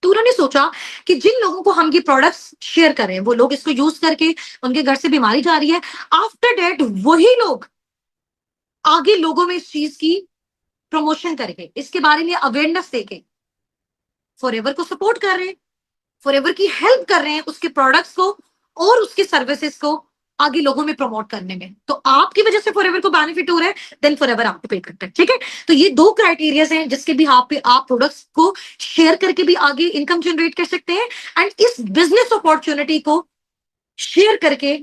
तो उन्होंने सोचा कि जिन लोगों को हम ये प्रोडक्ट्स शेयर करें, वो लोग इसको यूज करके उनके घर से बीमारी जा रही है, आफ्टर डेट वही लोग आगे लोगों में इस चीज की प्रमोशन करके, इसके बारे में अवेयरनेस देके फॉरएवर को सपोर्ट कर रहे हैं, फॉरएवर की हेल्प कर रहे हैं उसके प्रोडक्ट्स को और उसके सर्विसेज को आगे लोगों में प्रमोट करने में। तो आपकी वजह से फॉरएवर को बेनिफिट हो रहा है, देन फॉरएवर आपको पे करता है, ठीक है। तो ये दो क्राइटेरियाज हैं जिसके भी आप पे आप प्रोडक्ट्स को शेयर करके भी आगे इनकम जनरेट कर सकते हैं एंड इस बिजनेस अपॉर्चुनिटी को शेयर करके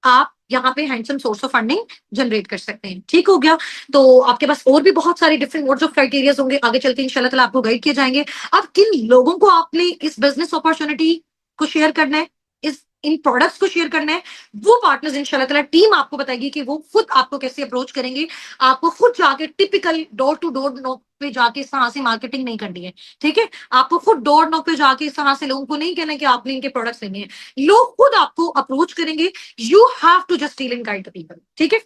आप यहाँ पे handsome source of funding generate कर सकते हैं, ठीक हो गया। तो आपके पास और भी बहुत सारे डिफरेंट मोड्स ऑफ क्राइटेरियाज होंगे, आगे चल के इंशाल्लाह ताला आपको गाइड किए जाएंगे। अब किन लोगों को आपने इस बिजनेस अपॉर्चुनिटी को शेयर करना है, इस इन प्रोडक्ट्स को शेयर करना है, वो पार्टनर्स इंशाल्लाह ताला टीम आपको बताएगी कि वो खुद आपको कैसे अप्रोच करेंगे। आपको खुद जाके typical door to door knock पे जाके इस तरह से मार्केटिंग नहीं करनी है, ठीक है। आपको खुद डोर नॉक पे जाके इस तरह से लोगों को नहीं कहना कि आपने इनके प्रोडक्ट्स लेने हैं, लोग खुद आपको अप्रोच करेंगे। You have to just deal and guide the people, ठीक है।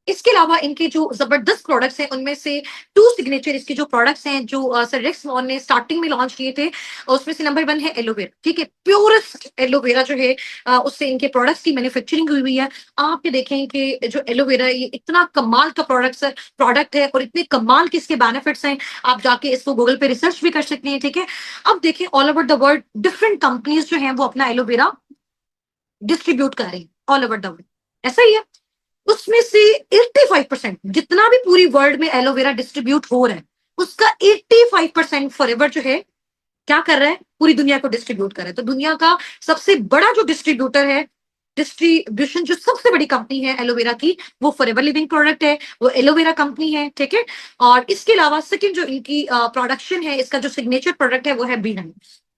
इसके अलावा इनके जो जबरदस्त प्रोडक्ट्स हैं उनमें से टू सिग्नेचर इसके जो प्रोडक्ट्स हैं जो सर रेक्स मॉन ने स्टार्टिंग में लॉन्च किए थे, उसमें से नंबर 1 है एलोवेरा, ठीक है, प्योरेस्ट एलोवेरा जो है उससे इनके प्रोडक्ट्स की मैन्युफैक्चरिंग हुई हुई है। आप ये देखें कि जो एलोवेरा ये इतना कमाल का प्रोडक्ट है और इतने कमाल के इसके बेनिफिट्स हैं, आप जाके इसको गूगल पे रिसर्च भी कर सकते हैं, ठीक है। अब देखें all over the world different companies जो है वो अपना एलोवेरा डिस्ट्रीब्यूट कर रही है ऑल ओवर द वर्ल्ड, ऐसा ही है। उसमें से 85% जितना भी पूरी वर्ल्ड में एलोवेरा डिस्ट्रीब्यूट हो रहा है उसका 85% फॉरएवर जो है क्या कर रहा है, पूरी दुनिया को डिस्ट्रीब्यूट कर रहा है। तो दुनिया का सबसे बड़ा जो डिस्ट्रीब्यूटर है, डिस्ट्रीब्यूशन जो सबसे बड़ी कंपनी है एलोवेरा की, वो फॉरएवर लिविंग प्रोडक्ट है, वो एलोवेरा कंपनी है, ठीक है। और इसके अलावा सेकंड जो इनकी प्रोडक्शन है, इसका जो सिग्नेचर प्रोडक्ट है वो है बी हनी,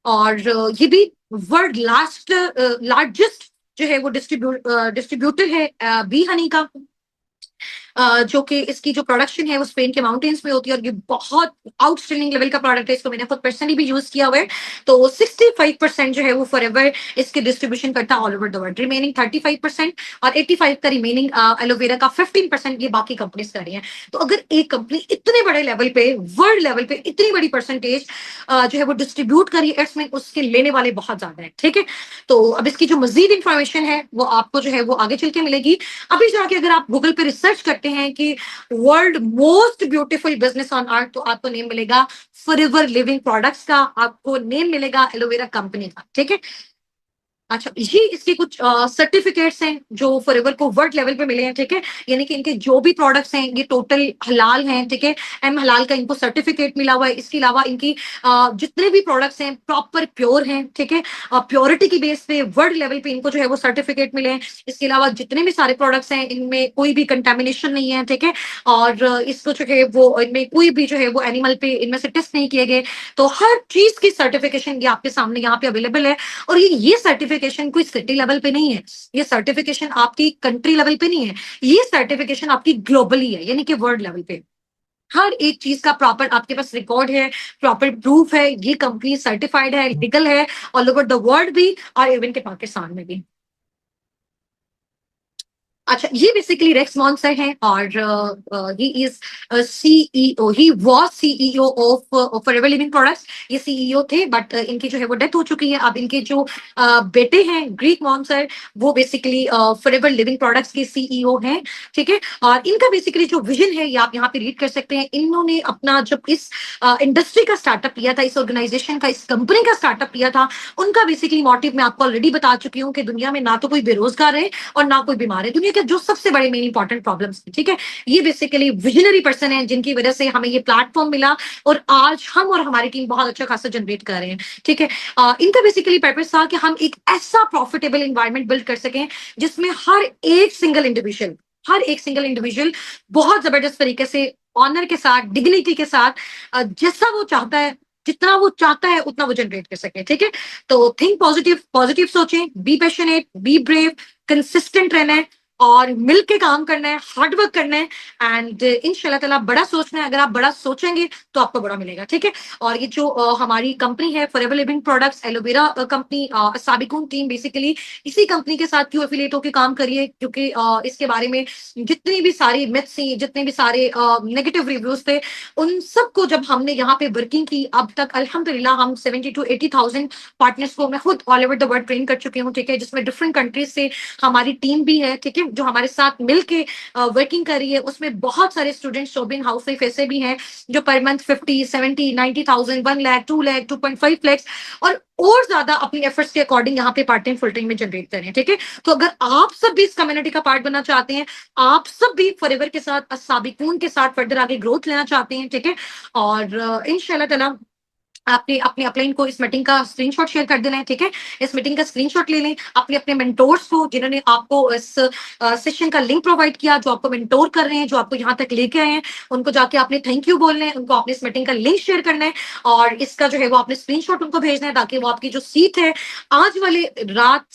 और ये भी वर्ल्ड लार्जेस्ट जो है वो डिस्ट्रीब्यूटर है बी हनी का। जो कि इसकी जो प्रोडक्शन है वो स्पेन के माउंटेन्स में होती है, और ये बहुत आउटस्टैंडिंग लेवल का प्रोडक्ट है। इसको मैंने खुद पर्सनली भी यूज किया हुआ है। तो 65% जो है वो फॉरएवर इसके डिस्ट्रीब्यूशन करता है all over the world. Remaining 35% और 85 का रिमेनिंग एलोवेरा का 15% ये बाकी कंपनीज कर रही हैं। तो अगर एक कंपनी इतने बड़े लेवल पे, वर्ल्ड लेवल पे इतनी बड़ी परसेंटेज जो है वो डिस्ट्रीब्यूट करी एड्स में, उसके लेने वाले बहुत ज्यादा है। ठीक है, तो अब इसकी जो मजीद इंफॉर्मेशन है वो आपको जो है वो आगे चल के मिलेगी। अभी जाके अगर आप गूगल पे रिसर्च करते हैं कि world most beautiful business on earth, तो आपको नेम मिलेगा फॉरएवर लिविंग प्रोडक्ट्स का, आपको नेम मिलेगा एलोवेरा कंपनी का। ठीक है, अच्छा, ये इसके कुछ सर्टिफिकेट्स हैं जो फॉरएवर को वर्ल्ड लेवल पे मिले हैं। ठीक है, यानी कि इनके जो भी प्रोडक्ट्स हैं ये टोटल हलाल हैं। ठीक है, एम हलाल का इनको सर्टिफिकेट मिला हुआ है। इसके अलावा इनकी जितने भी प्रोडक्ट्स हैं प्रॉपर प्योर हैं। ठीक है, प्योरिटी की बेस पे वर्ल्ड लेवल पे इनको जो है वो सर्टिफिकेट मिले हैं। इसके अलावा जितने भी सारे प्रोडक्ट्स हैं इनमें कोई भी कंटेमिनेशन नहीं है। ठीक है, और इसको जो है वो इनमें कोई भी जो है वो एनिमल पे इनमें से टेस्ट नहीं किए गए। तो हर चीज की सर्टिफिकेशन ये आपके सामने यहाँ पे अवेलेबल है। और ये सर्टिफिकेशन कोई सिटी लेवल पे नहीं है, ये सर्टिफिकेशन आपकी कंट्री लेवल पे नहीं है, ये सर्टिफिकेशन आपकी ग्लोबली है, यानी कि वर्ल्ड लेवल पे हर एक चीज का प्रॉपर आपके पास रिकॉर्ड है, प्रॉपर प्रूफ है। ये कंपनी सर्टिफाइड है, लीगल है ऑल ओवर द वर्ल्ड भी, और इवन के पाकिस्तान में भी। अच्छा, ये बेसिकली रेक्स मॉन्सर हैं, और he is CEO, he was CEO of forever living products. ये सीईओ थे, बट इनकी जो है वो डेथ हो चुकी है। अब इनके जो बेटे हैं ग्रीक मॉन्सर, वो बेसिकली फॉरएवर लिविंग प्रोडक्ट्स के सीईओ हैं। ठीक है, और इनका बेसिकली जो विजन है ये आप यहाँ पे रीड कर सकते हैं। इन्होंने अपना जब इस इंडस्ट्री का स्टार्टअप किया था, इस ऑर्गेनाइजेशन का, इस कंपनी का स्टार्टअप किया था, उनका बेसिकली मोटिव मैं आपको ऑलरेडी बता चुकी हूँ कि दुनिया में ना तो कोई बेरोजगार है और ना कोई बीमार है। दुनिया के जो सबसे बड़े मेन इंपॉर्टेंट प्रॉब्लम्स, ठीक है, ये बेसिकली विजनरी पर्सन है जिनकी वजह से हमें ये प्लेटफॉर्म मिला, और आज हम और हमारी टीम बहुत अच्छा खासा जनरेट कर रहे हैं। ठीक है, इनका बेसिकली पर्पस था कि हम एक ऐसा प्रॉफिटेबल इन्वायरमेंट बिल्ड कर सकें जिसमें हर एक सिंगल इंडिविजुअल बहुत जबरदस्त तरीके से, ऑनर के साथ, डिग्निटी के साथ, जैसा वो चाहता है, जितना वो चाहता है उतना वो जनरेट कर सके। ठीक है, तो थिंक पॉजिटिव, पॉजिटिव सोचें, be passionate, be brave, consistent रहना है, और मिल के काम करना है, हार्ड वर्क करना है, एंड इंशाल्लाह ताला बड़ा सोचना है। अगर आप बड़ा सोचेंगे तो आपको बड़ा मिलेगा। ठीक है, और ये जो हमारी कंपनी है forever living products aloe vera company, Sabikun team basically इसी कंपनी के साथ क्यों एफिलिएट होकर काम करिए, क्योंकि इसके बारे में जितनी भी सारी मिथ्स थी, जितने भी सारे नेगेटिव रिव्यूज थे, उन सबको जब हमने यहाँ पे वर्किंग की, अब तक अल्हम्दुलिल्लाह हम 70 to 80,000 पार्टनर्स को मैं खुद all over the world train कर चुकी हूँ। ठीक है, जिसमें डिफरेंट कंट्रीज से हमारी टीम भी है। ठीक है, जो हमारे साथ मिलके वर्किंग कर रही है, उसमें बहुत सारे स्टूडेंट्स, शोबिंग हाउस वाइफ ऐसे भी हैं जो पर मंथ 50, 70, 90,000, 1 लाख, 2 लाख, 2.5 लाख और ज्यादा अपनी एफर्ट्स के अकॉर्डिंग यहाँ पे पार्ट टाइम फुल टाइम में जनरेट कर रहे हैं। ठीक है, तो अगर आप सब भी इस कम्युनिटी का पार्ट बनना चाहते हैं, आप सब भी फॉरएवर के साथ, साबिकून के साथ फर्दर आगे ग्रोथ लेना चाहते हैं, ठीक है, और इंशाल्लाह ताला आपने अपने अपलाइन को इस मीटिंग का स्क्रीनशॉट शेयर कर देना है। ठीक है, इस मीटिंग का स्क्रीनशॉट ले लें, अपने अपने मेंटोर्स को, जिन्होंने आपको इस सेशन का लिंक प्रोवाइड किया, जो आपको मेंटोर कर रहे हैं, जो आपको यहाँ तक लेके आए हैं, उनको जाके आपने थैंक यू बोलना है, उनको आपने इस मीटिंग का लिंक शेयर करना है, और इसका जो है वो आपने स्क्रीनशॉट उनको भेजना है, ताकि वो आपकी जो सीट है आज वाले रात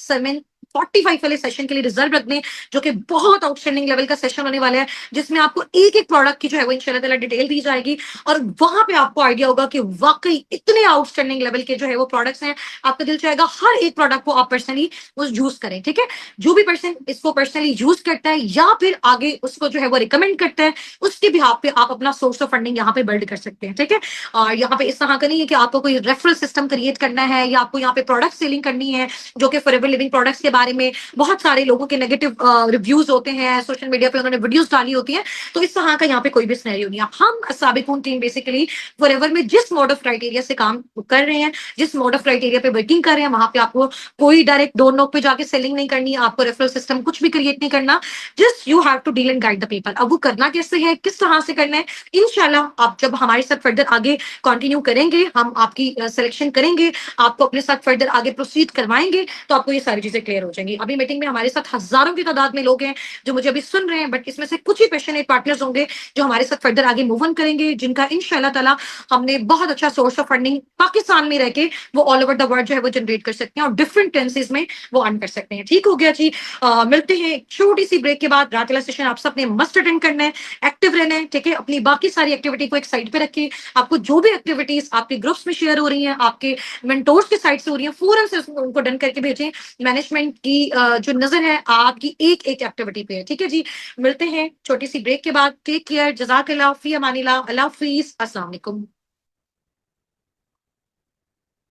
7:45 वाले सेशन के लिए रिजर्व रख दें, जो कि बहुत आउटस्टैंडिंग लेवल का सेशन होने वाला है, जिसमें आपको एक एक प्रोडक्ट की जो है वो इंशाल्लाह ताला डिटेल दी जाएगी, और वहां पे आपको आइडिया होगा कि वाकई इतने आउटस्टैंडिंग लेवल के जो है वो प्रोडक्ट्स हैं, आपका दिल चाहेगा हर एक प्रोडक्ट को आप पर्सनली यूज करें। ठीक है, जो भी पर्सन इसको पर्सनली यूज करता है या फिर आगे उसको जो है वो रिकमेंड करता है, उसके बिहाफ पे आप अपना सोर्स ऑफ फंडिंग यहाँ पे बिल्ड कर सकते हैं। ठीक है, और यहाँ पे इस तरह का नहीं है कि आपको कोई रेफरल सिस्टम क्रिएट करना है या आपको यहाँ पे प्रोडक्ट सेलिंग करनी है, जो कि फॉरएवर लिविंग प्रोडक्ट्स के बारे में बहुत सारे लोगों के नेगेटिव रिव्यूज होते हैं, सोशल मीडिया पे उन्होंने वीडियोस डाली होती हैं, तो इस तरह का यहाँ पे कोई भी सिनेरियो नहीं है। हम साबिकून टीम बेसिकली फॉरएवर में जिस मोड ऑफ क्राइटेरिया से काम कर रहे हैं, जिस मोड ऑफ क्राइटेरिया पे वर्किंग कर रहे हैं, वहां पे आपको कोई डायरेक्ट डोर नोक पे जाके सेलिंग नहीं करनी, आपको रेफरल सिस्टम कुछ भी क्रिएट नहीं करना, just you have to deal and guide the people. अब वो करना कैसे है, किस तरह से करना है, इंशाल्लाह आप जब हमारे साथ फर्दर आगे कंटिन्यू करेंगे, हम आपकी सिलेक्शन करेंगे, आपको अपने साथ फर्दर आगे प्रोसीड करवाएंगे, तो आपको ये सारी चीजें क्लियर हो हो जाएंगी। अभी मीटिंग में हमारे साथ हजारों की तादाद में लोग हैं जो मुझे अभी सुन रहे हैं, बट इसमें से कुछ ही पैशनेट पार्टनर्स होंगे जो हमारे साथ फर्दर आगे मूव ऑन करेंगे, जिनका इंशाल्लाह ताला हमने बहुत अच्छा सोर्स ऑफ फंडिंग पाकिस्तान में रह के वो ऑल ओवर द वर्ल्ड जो है वो जनरेट कर सकते हैं और डिफरेंट टेंसेज में वो अर्न कर सकते हैं। ठीक हो गया जी। मिलते हैं एक छोटी सी ब्रेक के बाद। रात वाला सेशन आप सबने मस्ट अटेंड करना है, एक्टिव रहना है, ठीक है। अपनी बाकी सारी एक्टिविटी को एक साइड पे रखिए। आपको जो भी एक्टिविटीज आपके ग्रुप्स में शेयर हो रही हैं, आपके मेंटोर्स के साइड से हो रही हैं, फौरन से उनको डन करके भेजें। मैनेजमेंट की जो नजर है आपकी एक एक एक्टिविटी पे है, ठीक है जी। मिलते हैं छोटी सी ब्रेक के बाद। टेक केयर, जजाकल्लाह, फी अमानिल्लाह, अल्लाह हाफिज, अस्सलाम वालेकुम।